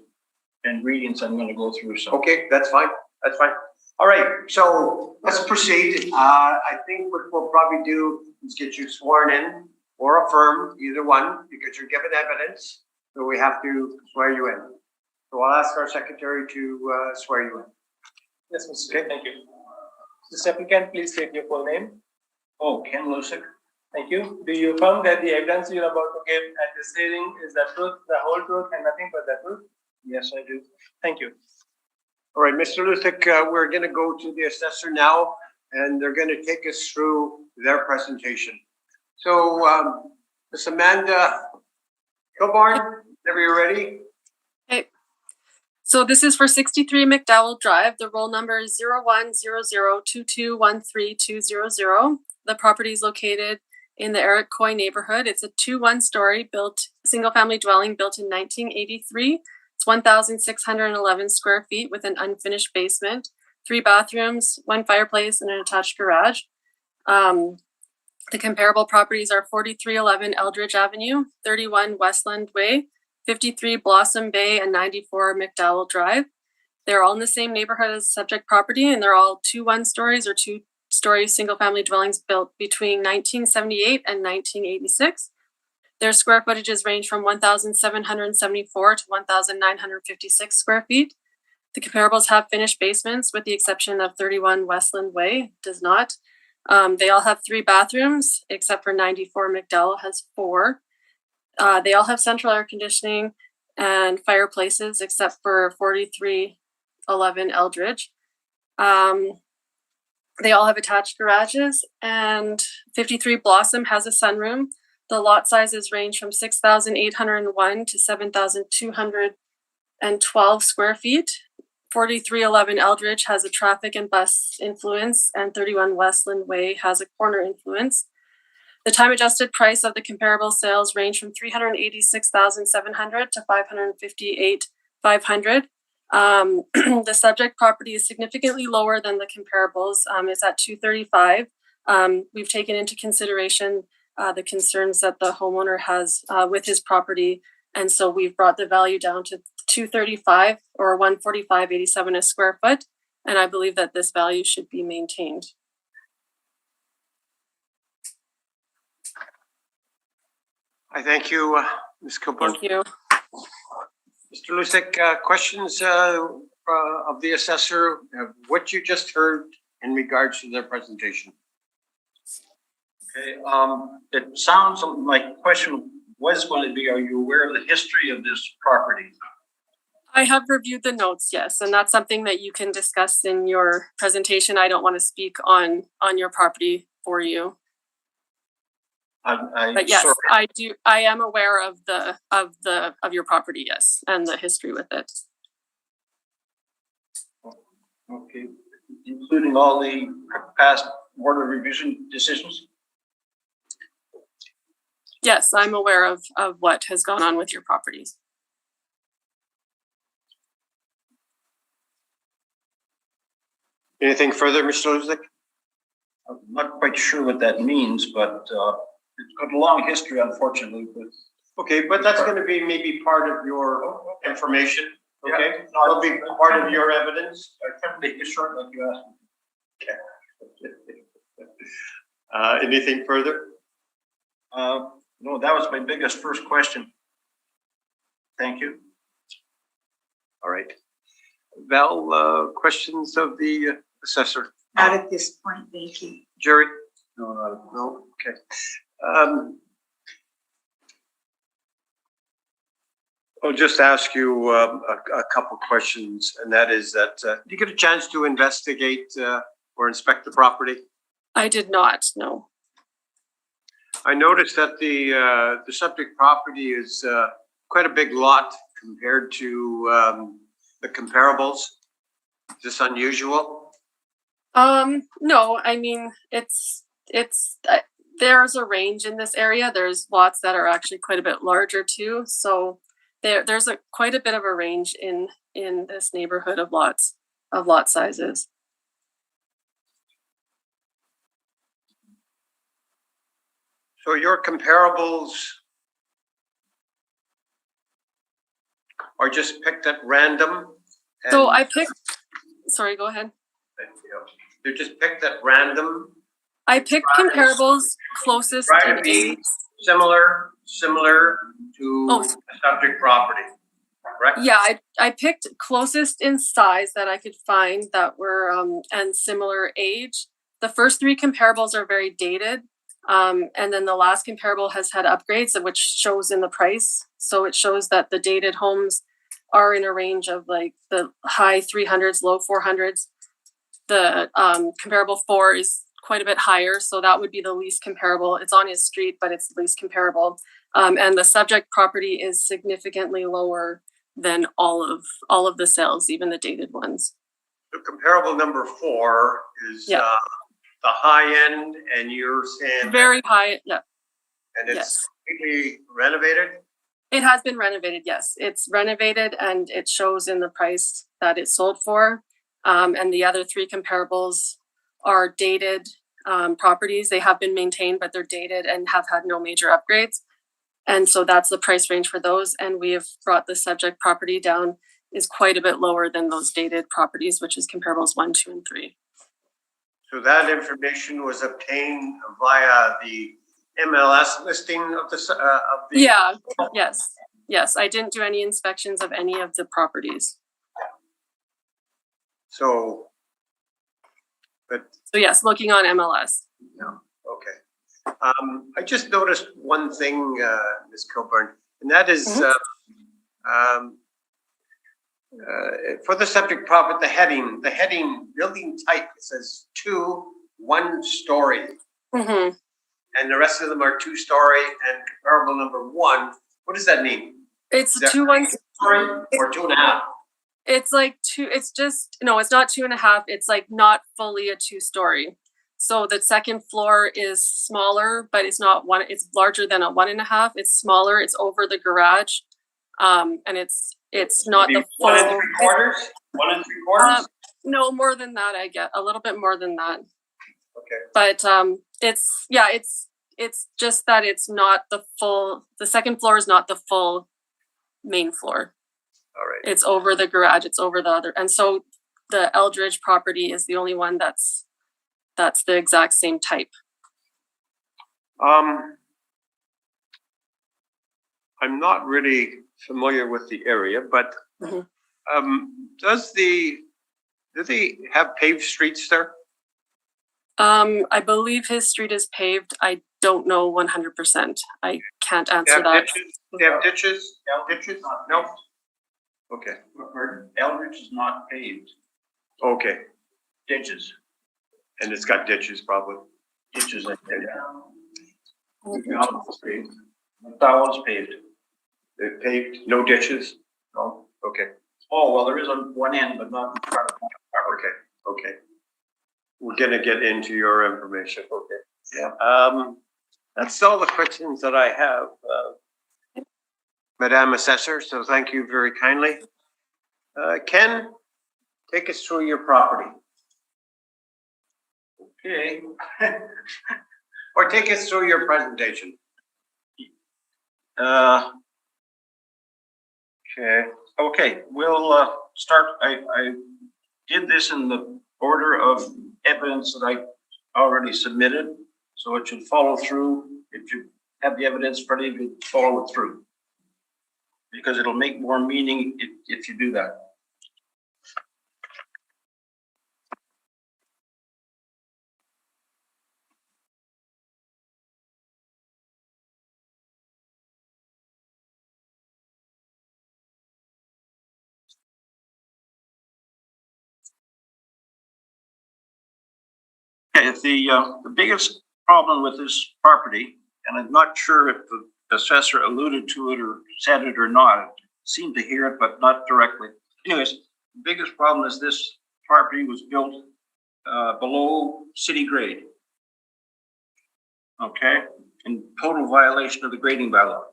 ingredients I'm going to go through. So Okay, that's fine. That's fine. All right, so let's proceed. I think what we'll probably do is get you sworn in or affirmed, either one, because you're given evidence. So we have to swear you in. So I'll ask our secretary to swear you in. Yes, Mr. Chair, thank you. Mr. Applicant, please state your full name. Oh, Ken Lusik. Thank you. Do you affirm that the evidence you are about to give at this hearing is the truth, the whole truth, and nothing but the truth? Yes, I do. Thank you. All right, Mr. Lusik, we're going to go to the assessor now, and they're going to take us through their presentation. So, Ms. Amanda Kilbarn, whenever you're ready. Okay. So this is for 63 McDowell Drive. The roll number is 0100221320. The property is located in the Eric Coy neighborhood. It's a 2 1-story single-family dwelling built in 1983. It's 1,611 square feet with an unfinished basement, 3 bathrooms, 1 fireplace, and an attached garage. The comparable properties are 4311 Eldridge Avenue, 31 Westland Way, 53 Blossom Bay, and 94 McDowell Drive. They're all in the same neighborhood as the subject property, and they're all 2 1-stories or 2-story single-family dwellings built between 1978 and 1986. Their square footages range from 1,774 to 1,956 square feet. The comparables have finished basements, with the exception of 31 Westland Way, does not. They all have 3 bathrooms, except for 94 McDowell has 4. They all have central air conditioning and fireplaces, except for 4311 Eldridge. They all have attached garages, and 53 Blossom has a sunroom. The lot sizes range from 6,801 to 7,212 square feet. 4311 Eldridge has a traffic and bus influence, and 31 Westland Way has a corner influence. The time adjusted price of the comparable sales range from $386,700 to $558,500. The subject property is significantly lower than the comparables. It's at $235,000. We've taken into consideration the concerns that the homeowner has with his property, and so we've brought the value down to $235,000 or $145.87 a square foot, and I believe that this value should be maintained. I thank you, Ms. Coburn. Thank you. Mr. Lustig, questions of the assessor, what you just heard in regards to their presentation? Okay, it sounds, my question was going to be, are you aware of the history of this property? I have reviewed the notes, yes, and that's something that you can discuss in your presentation. I don't want to speak on your property for you. But yes, sorry. I do. I am aware of your property, yes, and the history with it. Okay, including all the past board of revision decisions? Yes, I'm aware of what has gone on with your properties. Anything further, Mr. Lustig? I'm not quite sure what that means, but it's got a long history, unfortunately. But Okay, but that's going to be maybe part of your information, okay? Yeah. No, It'll be part of your evidence. I can't make it short like you asked me. Anything further? No, that was my biggest first question. Thank you. All right. Val, questions of the assessor? Not at this point, thank you. Jerry? No, No, okay. I'll just ask you a couple questions, and that is that, did you get a chance to investigate or inspect the property? I did not, no. I noticed that the subject property is quite a big lot compared to the comparables. Is this unusual? No, I mean, it's there's a range in this area. There's lots that are actually quite a bit larger too. So there's quite a bit of a range in this neighborhood of lot sizes. So your comparables are just picked at random? So I picked, sorry, go ahead. They're just picked at random? I picked comparables closest Try to to be dates. similar to Oh. the subject property, correct? Yeah, I picked closest in size that I could find that were and similar age. The first three comparables are very dated. And then the last comparable has had upgrades, which shows in the price. So it shows that the dated homes are in a range of like the high 300s, low 400s. The comparable 4 is quite a bit higher. So that would be the least comparable. It's on his street, but it's the least comparable. And the subject property is significantly lower than all of the sales, even the dated ones. The comparable number 4 is Yeah. The high end, and you're saying Very high. Yeah, and it's yes. completely renovated? It has been renovated. Yes, it's renovated, and it shows in the price that it sold for. And the other three comparables are dated properties. They have been maintained, but they're dated and have had no major upgrades. And so that's the price range for those. And we have brought the subject property down is quite a bit lower than those dated properties, which is comparables 1, 2, and 3. So that information was obtained via the MLS listing of the Yeah. Yes. I didn't do any inspections of any of the properties. So yes, looking on MLS. okay. I just noticed one thing, Ms. Kilburn, and that is for the subject property, the heading building type, it says 2 1-story, Mm-hmm. and the rest of them are 2-story and comparable number 1. What does that mean? It's Is that 2 1 story or 2.5? It's like 2. It's just no. It's not 2.5. It's like not fully a 2-story. So the second floor is smaller, but it's not one, it's larger than a 1.5. It's smaller, it's over the garage. And it's not the full. 1 3/4? 1 3/4? No, more than that, I get a little bit more than that. Okay. But it's just that it's not the full, the second floor is not the full main floor. All right. It's over the garage, it's over the other. And so the Eldridge property is the only one that's the exact same type. I'm not really familiar with the area, but Mhm. do they have paved streets there? I believe his street is paved. I don't know 100%. I can't They answer have that. ditches? They have ditches? Ditches? No? Okay, Pardon? Eldridge is not paved. okay. Ditches. And it's got ditches probably. Ditches, I think. Paved. That was paved. They're paved, no ditches? No. Okay, Oh, well, there is on one end, but not in front of the okay, okay. We're gonna get into your information, okay? Yeah. That's all the questions that I have, Madam Assessor, so thank you very kindly. Ken, take us through your property. Okay. Or take us through your presentation. Okay, we'll start. I did this in the order of evidence that I already submitted, so it should follow through. If you have the evidence ready, you follow it through, because it'll make more meaning if you do that. Okay, the biggest problem with this property, and I'm not sure if the assessor alluded to it or said it or not, I seemed to hear it, but not directly. Anyways, the biggest problem is this property was built below city grade. Okay, in total violation of the grading bylaw.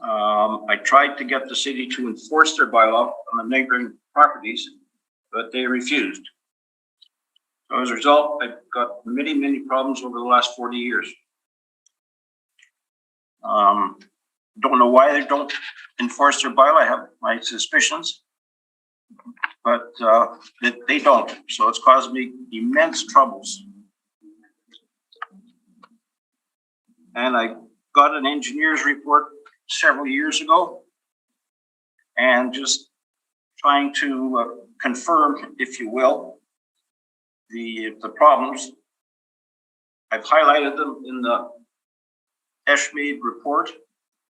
I tried to get the city to enforce their bylaw on the neighboring properties, but they refused. So as a result, I've got many, many problems over the last 40 years. Don't know why they don't enforce their bylaw. I have my suspicions, but they don't. So it's caused me immense troubles. And I got an engineer's report several years ago, and just trying to confirm, if you will, the problems. I've highlighted them in the Eshmade report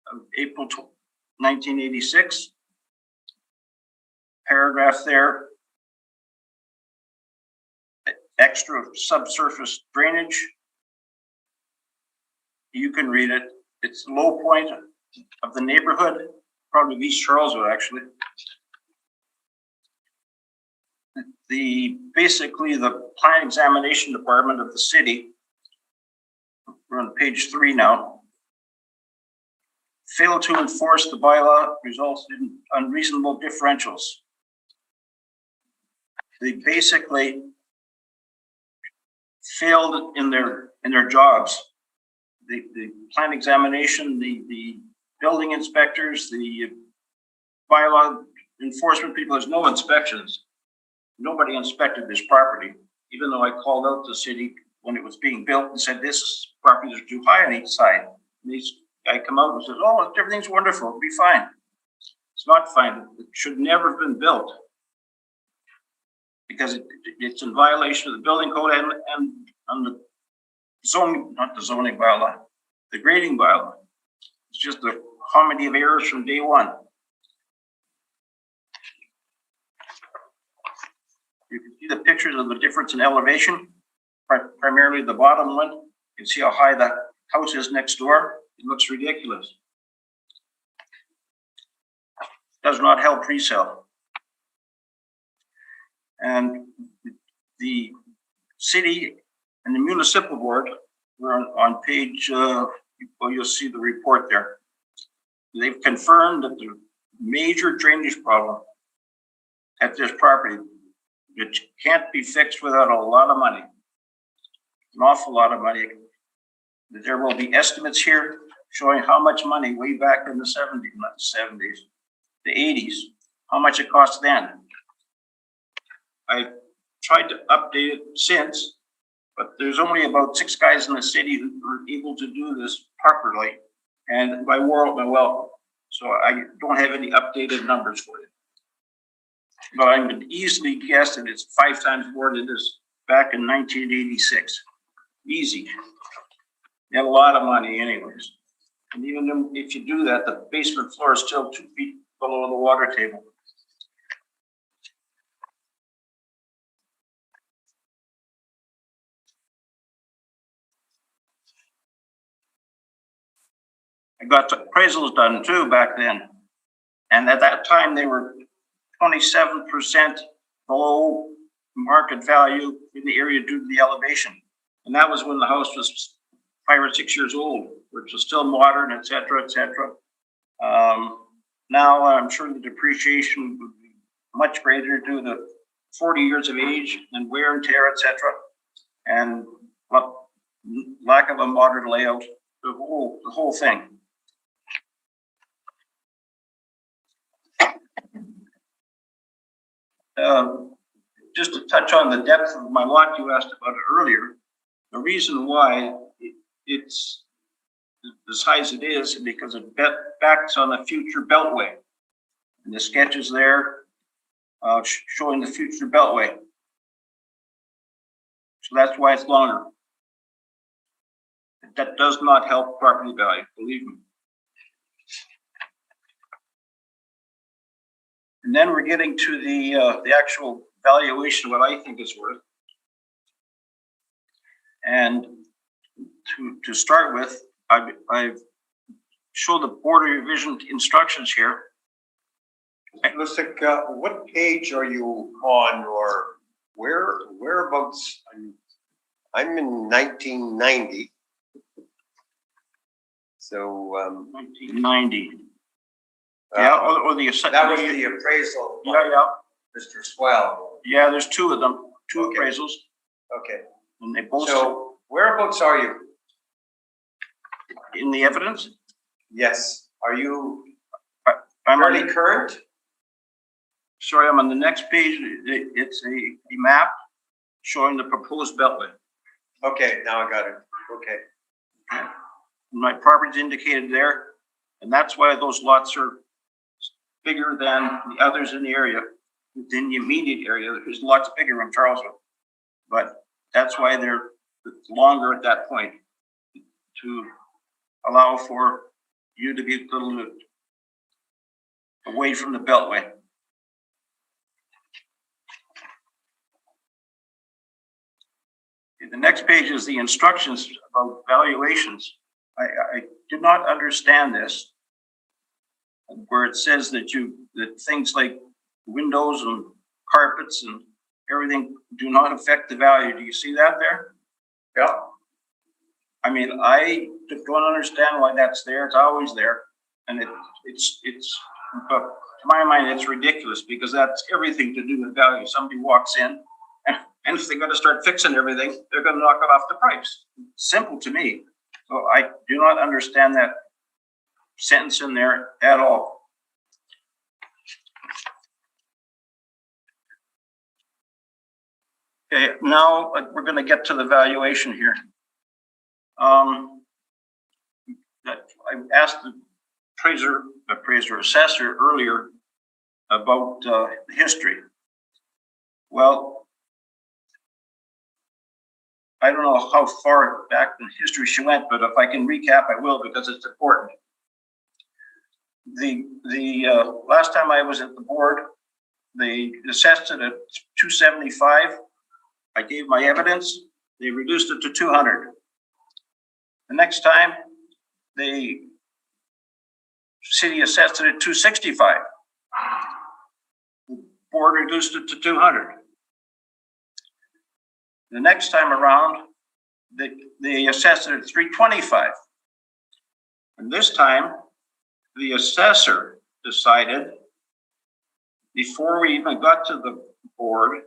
of April 1986. Paragraph there, extra subsurface drainage. You can read it. It's the low point of the neighborhood, probably East Charleswood, actually. Basically the plan examination department of the city, we're on page 3 now, failed to enforce the bylaw, resulted in unreasonable differentials. They basically failed in their jobs. The plan examination, the building inspectors, the bylaw enforcement people, there's no inspections. Nobody inspected this property, even though I called out the city when it was being built and said, this property is too high on each side. And these guy come out and says, oh, everything's wonderful, it'll be fine. It's not fine. It should never have been built, because it's in violation of the building code and the zoning, not the zoning bylaw, the grading bylaw. It's just a comedy of errors from day one. You can see the pictures of the difference in elevation, primarily the bottom one. You can see how high the house is next door. It looks ridiculous. Does not help resale. And the city and the municipal board, we're on page, well, you'll see the report there. They've confirmed that the major drainage problem at this property, which can't be fixed without a lot of money, an awful lot of money. That there will be estimates here showing how much money way back in the 70s, not the 70s, the 80s, how much it cost then. I've tried to update it since, but there's only about 6 guys in the city who are able to do this properly, and by world, my welcome. So I don't have any updated numbers for you. But I would easily guess that it's 5 times more than this back in 1986. Easy. You have a lot of money anyways. And even if you do that, the basement floor is still 2 feet below the water table. I got appraisals done too back then. And at that time, they were 27% below market value in the area due to the elevation. And that was when the house was 5 or 6 years old, which was still modern, et cetera, et cetera. Now I'm sure the depreciation would be much greater due to 40 years of age and wear and tear, et cetera. And lack of a modern layout, the whole thing. Just to touch on the depth of my lot, you asked about it earlier. The reason why it's the size it is because it backs on the future beltway. And the sketch is there showing the future beltway. So that's why it's longer. That does not help property value, believe me. And then we're getting to the actual valuation of what I think it's worth. And to start with, I've showed the Board of Revision instructions here. Looks like, what page are you on, or whereabouts? I'm in 1990. So 1990. Yeah, or the that was the appraisal. Yeah. Mr. Swell. Yeah, there's 2 of them, 2 Okay. appraisals. Okay. And they both. So whereabouts are you? In the evidence? Yes. Are you I'm fairly current? Sorry, I'm on the next page. It's a map showing the proposed beltway. Okay, now I got it. Okay. My property's indicated there, and that's why those lots are bigger than the others in the area, within the immediate area. There's lots bigger in Charlesville, but that's why they're longer at that point, to allow for you to be a little away from the beltway. The next page is the instructions about valuations. I did not understand this, where it says that things like windows and carpets and everything do not affect the value. Do you see that there? Yeah. I mean, I don't understand why that's there. It's always there, and it's but to my mind, it's ridiculous because that's everything to do with value. Somebody walks in, and if they're going to start fixing everything, they're going to knock it off the price. Simple to me. So I do not understand that sentence in there at all. Okay, now we're going to get to the valuation here. I asked the appraiser assessor earlier about the history. Well, I don't know how far back in history she went, but if I can recap, I will, because it's important. The last time I was at the board, they assessed it at 275. I gave my evidence. They reduced it to 200. The next time, the city assessed it at 265. The board reduced it to 200. The next time around, they assessed it at 325. And this time, the assessor decided, before we even got to the board,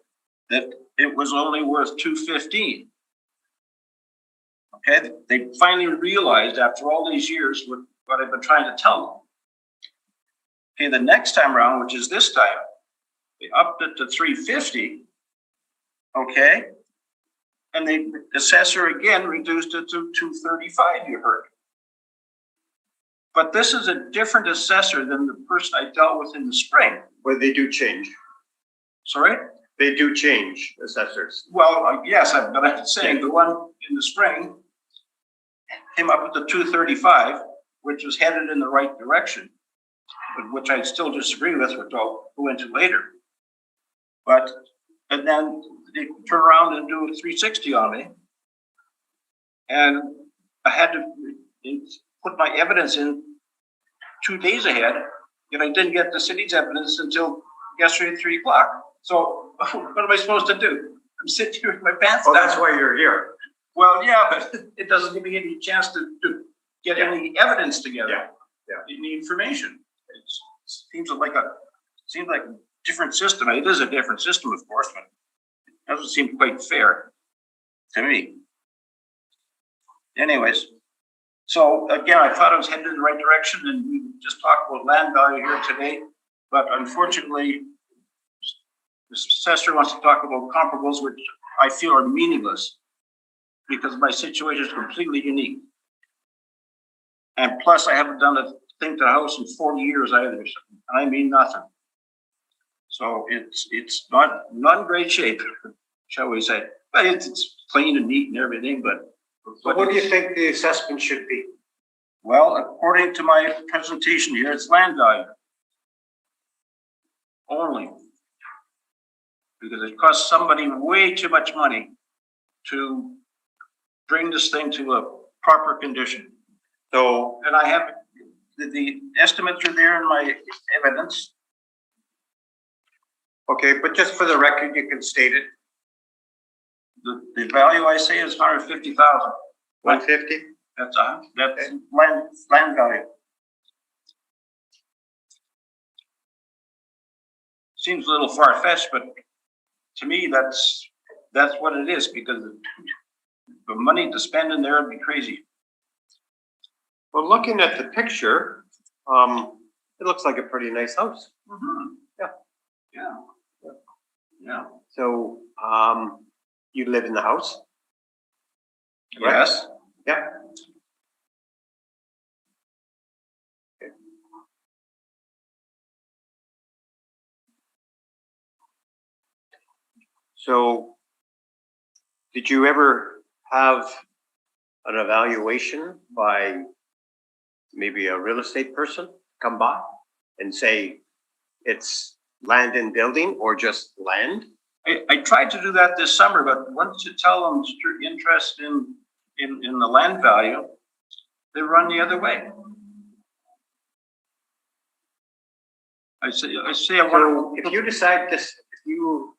that it was only worth 215. Okay, they finally realized after all these years what I've been trying to tell them. Okay, the next time around, which is this time, they upped it to 350. Okay, and the assessor again reduced it to 235, you heard. But this is a different assessor than the person I dealt with in the spring. Well, they do change. Sorry? They do change, assessors. Well, yes, but I'm saying the one in the spring came up with the 235, which was headed in the right direction, but which I still disagree with, which I'll go into later. And then they turn around and do a 360 on me. And I had to put my evidence in 2 days ahead, and I didn't get the city's evidence until yesterday at 3 o'clock. So what am I supposed to do? I'm sitting here with my pants down. That's why you're here. Well, yeah, but it doesn't give me any chance to get any evidence together. Any information. It seems like a different system. It is a different system, of course, but it doesn't seem quite fair to me. Anyways, so again, I thought I was headed in the right direction, and we just talked about land value here today, but unfortunately, the assessor wants to talk about comparables, which I feel are meaningless because my situation is completely unique. And plus, I haven't done a thing to the house in 40 years either, and I mean nothing. So it's not in great shape, shall we say. But it's clean and neat and everything, but what do you think the assessment should be? Well, according to my presentation here, it's land value only, because it costs somebody way too much money to bring this thing to a proper condition. So, and I have the estimates are there in my evidence. Okay, but just for the record, you can state it. The value I say is 150,000. 150? That's land value. Seems a little far-fetched, but to me, that's what it is, because the money to spend in there would be crazy. Well, looking at the picture, it looks like a pretty nice house. Mm-hmm. Yeah. So, you live in the house? Yes. Yeah. Okay. So, did you ever have an evaluation by maybe a real estate person come by and say it's land and building or just land? I tried to do that this summer, but once you tell them you're interested in the land value, they run the other way. I say I want So if you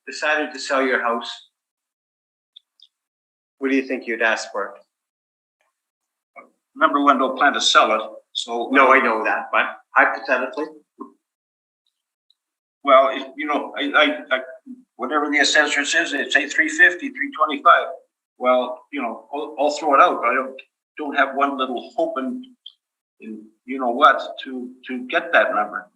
decided to sell your house, what do you think you'd ask for it? number one, don't plan to sell it. So No, I know that, but hypothetically, well, I whatever the assessor says, they say 350, 325. Well, I'll throw it out, but I don't have one little hope in what to get that number.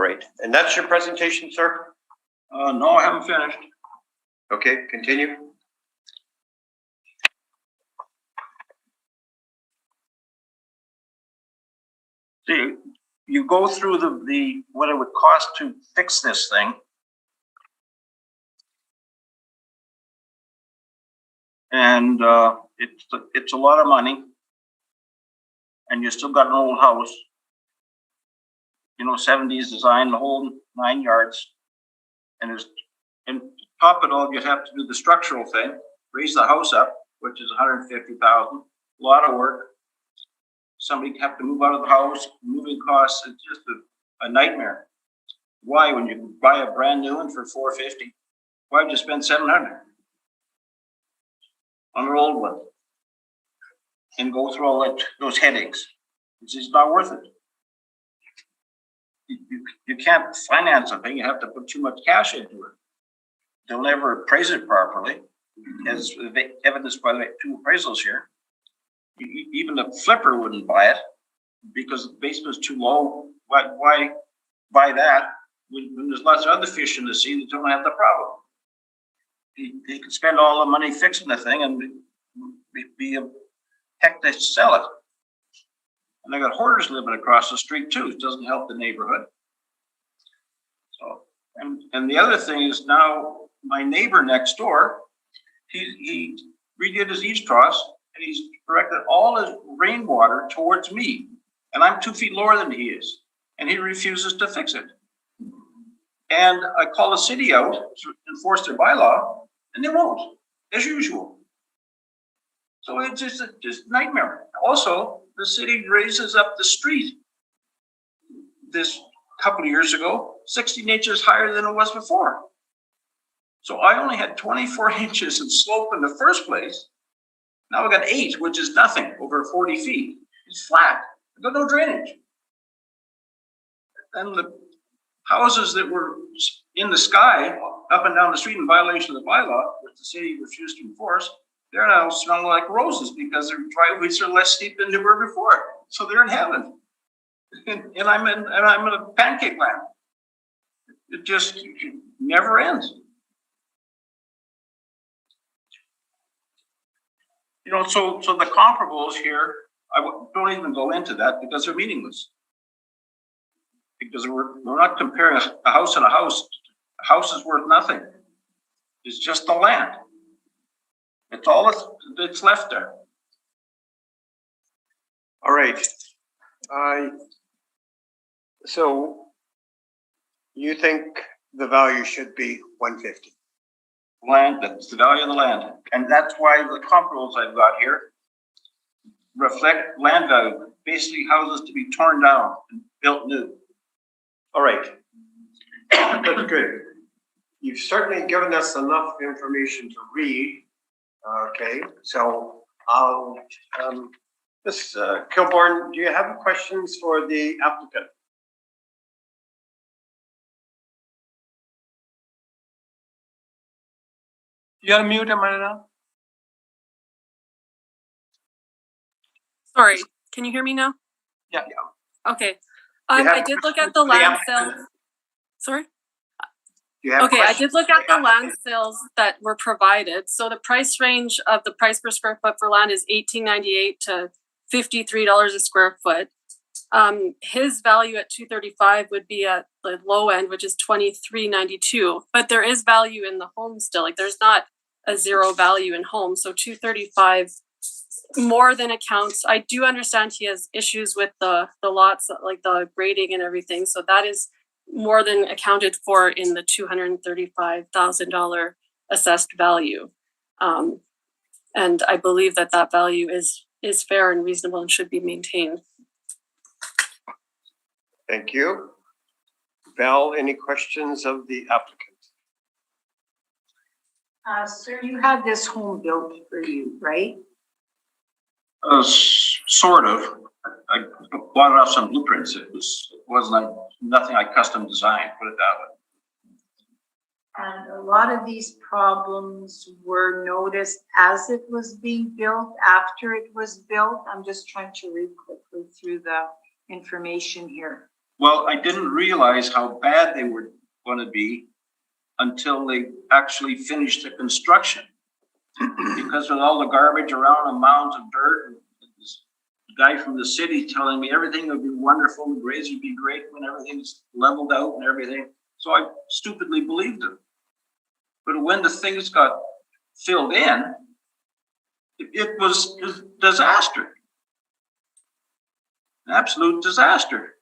all right. And that's your presentation, sir? No, I haven't finished. Okay, continue. See, you go through the what it would cost to fix this thing. And it's a lot of money. And you still got an old house. 70s design, the whole 9 yards. And top it all, you'd have to do the structural thing, raise the house up, which is 150,000. A lot of work. Somebody have to move out of the house, moving costs, it's just a nightmare. Why, when you can buy a brand new one for $450, why'd you spend $700 on an old one and go through all those headaches? It's just not worth it. You can't finance a thing. You have to put too much cash into it. They'll never appraise it properly, as evidenced by the two appraisals here. Even the flipper wouldn't buy it because the basement's too low. Why buy that when there's lots of other fish in the sea that don't have the problem? He could spend all the money fixing the thing and be a heck to sell it. And they got hoarders living across the street too. It doesn't help the neighborhood. So, and the other thing is now my neighbor next door, he redid his eaves troughs and he's directed all his rainwater towards me. And I'm 2 feet lower than he is. And he refuses to fix it. And I call the city out to enforce their bylaw and they won't, as usual. So it's just a nightmare. Also, the city raises up the street this couple of years ago, 16 inches higher than it was before. So I only had 24 inches in slope in the first place. Now I got 8, which is nothing over 40 feet. It's flat. I got no drainage. And the houses that were in the sky up and down the street in violation of the bylaw, which the city refused to enforce, they're now smelling like roses because their driveways are less steep than they were before. So they're in heaven. And I'm in a pancake land. It just never ends. You know, so the comparables here, don't even go into that because they're meaningless. Because we're not comparing a house and a house. A house is worth nothing. It's just the land. It's all that's left there. All right. So you think the value should be 150? Land, that's the value of the land. And that's why the comparables I've got here reflect land value, basically houses to be torn down and built new. All right. That's good. You've certainly given us enough information to read. Okay, so I'll, Ms. Kilborn, do you have questions for the applicant? You're muted, Marina. Sorry, can you hear me now? Yeah. Okay. I did look at the land sales. Sorry? Okay, I did look at the land sales that were provided. So the price range of the price per square foot for land is $18.98 to $53 a square foot. His value at $235 would be at the low end, which is $23.92. But there is value in the home still. Like there's not a zero value in home. So $235 more than accounts. I do understand he has issues with the lots, like the grading and everything. So that is more than accounted for in the $235,000 assessed value. And I believe that value is fair and reasonable and should be maintained. Thank you. Val, any questions of the applicant? Sir, you had this home built for you, right? Sort of. I bought it off some blueprints. It wasn't nothing I custom designed, put it that way. And a lot of these problems were noticed as it was being built, after it was built. I'm just trying to read quickly through the information here. Well, I didn't realize how bad they were going to be until they actually finished the construction. Because with all the garbage around and mounds of dirt, and this guy from the city telling me everything would be wonderful, the grades would be great when everything's leveled out and everything. So I stupidly believed him. But when the things got filled in, it was a disaster. An absolute disaster.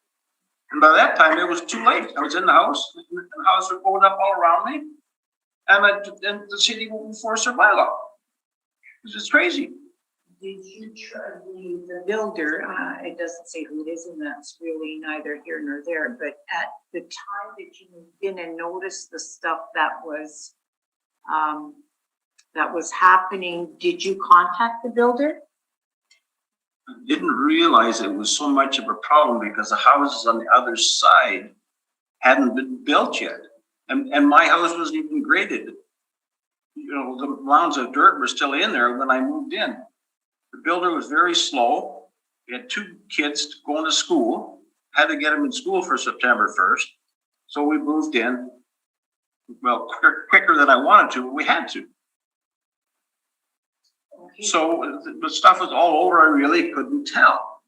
And by that time, it was too late. I was in the house, and the house was going up all around me, and the city won't enforce their bylaw. This is crazy. did you try the builder, it doesn't say who it is, and that's really neither here nor there, but at the time that you moved in and noticed the stuff that was happening, did you contact the builder? I didn't realize it was so much of a problem because the houses on the other side hadn't been built yet. And my house wasn't even graded. You know, the mounds of dirt were still in there when I moved in. The builder was very slow. He had 2 kids going to school, had to get them in school for September 1st. So we moved in, well, quicker than I wanted to, but we had to. Okay. So the stuff was all over. I really couldn't tell.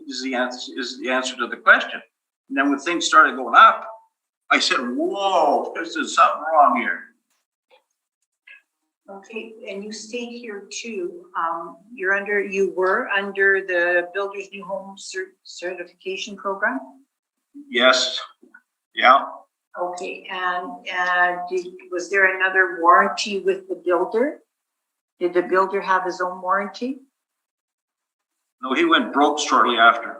Is the answer to the question. And then when things started going up, I said, "Whoa, there's something wrong here." Okay, and you stayed here too. You were under the Builder's New Home Certification Program? Yes. Yeah. Okay, and was there another warranty with the builder? Did the builder have his own warranty? No, he went broke shortly after.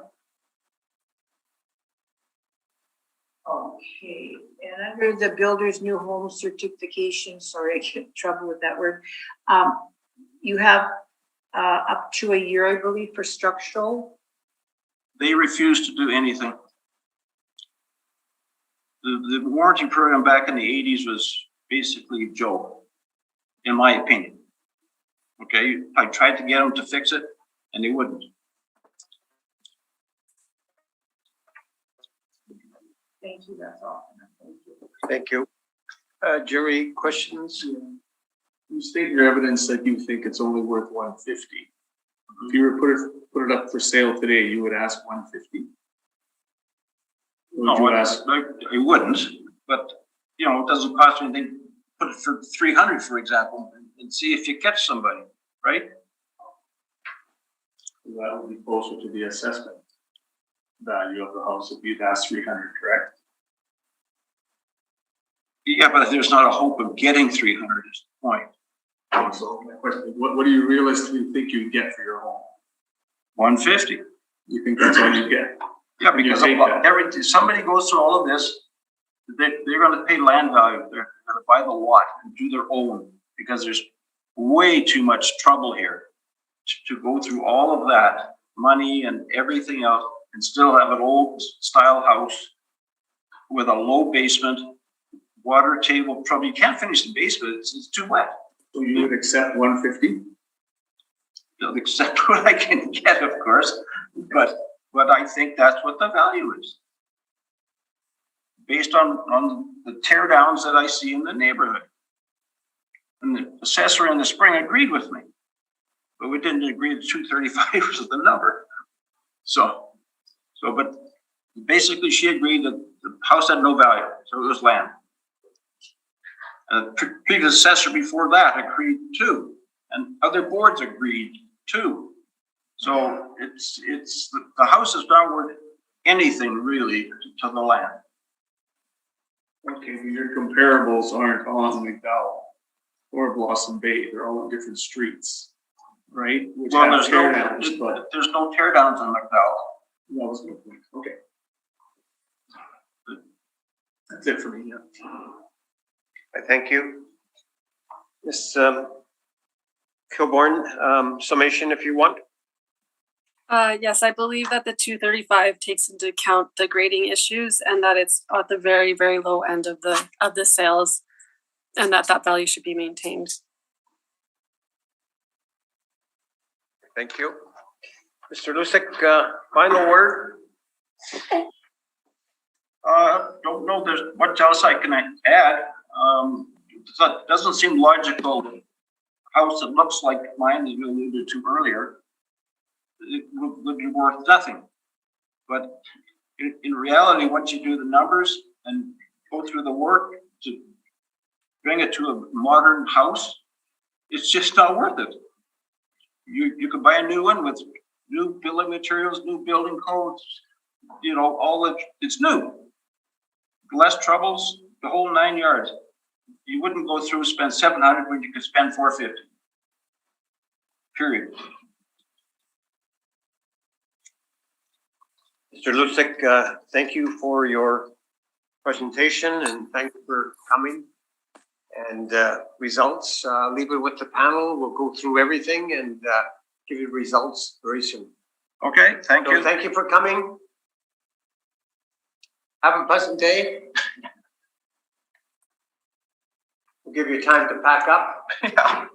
Okay, and under the Builder's New Home Certification, sorry, I get in trouble with that word. You have up to a year, I believe, for structural. They refused to do anything. The warranty program back in the 80s was basically a joke, in my opinion. Okay, I tried to get them to fix it, and they wouldn't. Thank you, that's all. Thank you. Thank you. Jerry, questions? You state in your evidence that you think it's only worth 150. If you were put it up for sale today, you would ask 150. No, I wouldn't, but you know, it doesn't cost anything. Put it for 300, for example, and see if you catch somebody, right? That would be closer to the assessment value of the house if you'd asked 300, correct? Yeah, but there's not a hope of getting 300 is the point. So my question, what do you realistically think you'd get for your home? 150. You think that's all you get? Yeah, because somebody goes through all of this, they're going to pay land value. They're going to buy the lot and do their own because there's way too much trouble here to go through all of that money and everything else and still have an old style house with a low basement, water table trouble. You can't finish the basement. It's too wet. So you would accept 150? You'll accept what I can get, of course, but I think that's what the value is. Based on the tear downs that I see in the neighborhood. And the assessor in the spring agreed with me, but we didn't agree that 235 was the number. But basically she agreed that the house had no value, so it was land. And the previous assessor before that agreed too, and other boards agreed too. So the house is not worth anything really to the land. Okay, but your comparables aren't on McDowell or Blossom Bay. They're all on different streets, right? Which Well, have teardowns, but there's no tear downs in McDowell. that was my point. Okay. That's it for me, yeah. I thank you. Ms. Kilborn, summation if you want. Yes, I believe that the 235 takes into account the grading issues and that it's at the very, very low end of the sales and that value should be maintained. Thank you. Mr. Lusik, final word? Don't know there's much else I can add. It doesn't seem logical. A house that looks like mine, as you alluded to earlier, it would be worth nothing. But in reality, once you do the numbers and go through the work to bring it to a modern house, it's just not worth it. You could buy a new one with new building materials, new building codes, you know, it's new. Less troubles, the whole 9 yards. You wouldn't go through spend 700 when you could spend 450. Period. Mr. Lusik, thank you for your presentation and thanks for coming. And results, leave it with the panel. We'll go through everything and give you results very soon. Okay, thank So you. thank you for coming. Have a pleasant day. We'll give you time to pack up. Yeah.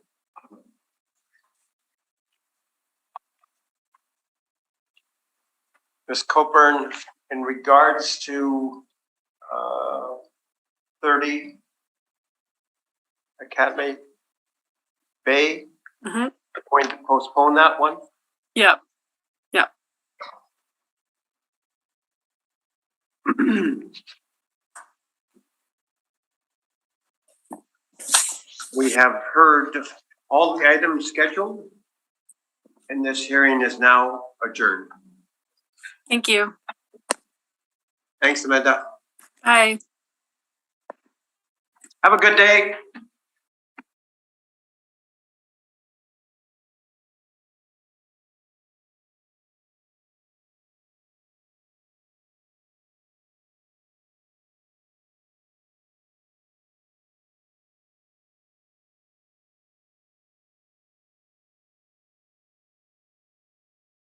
Ms. Coburn, in regards to 30 Academy Bay, Mhm. we're going to postpone that one. Yeah. We have heard all the items scheduled, and this hearing is now adjourned. Thank you. Thanks, Amanda. Bye. Have a good day.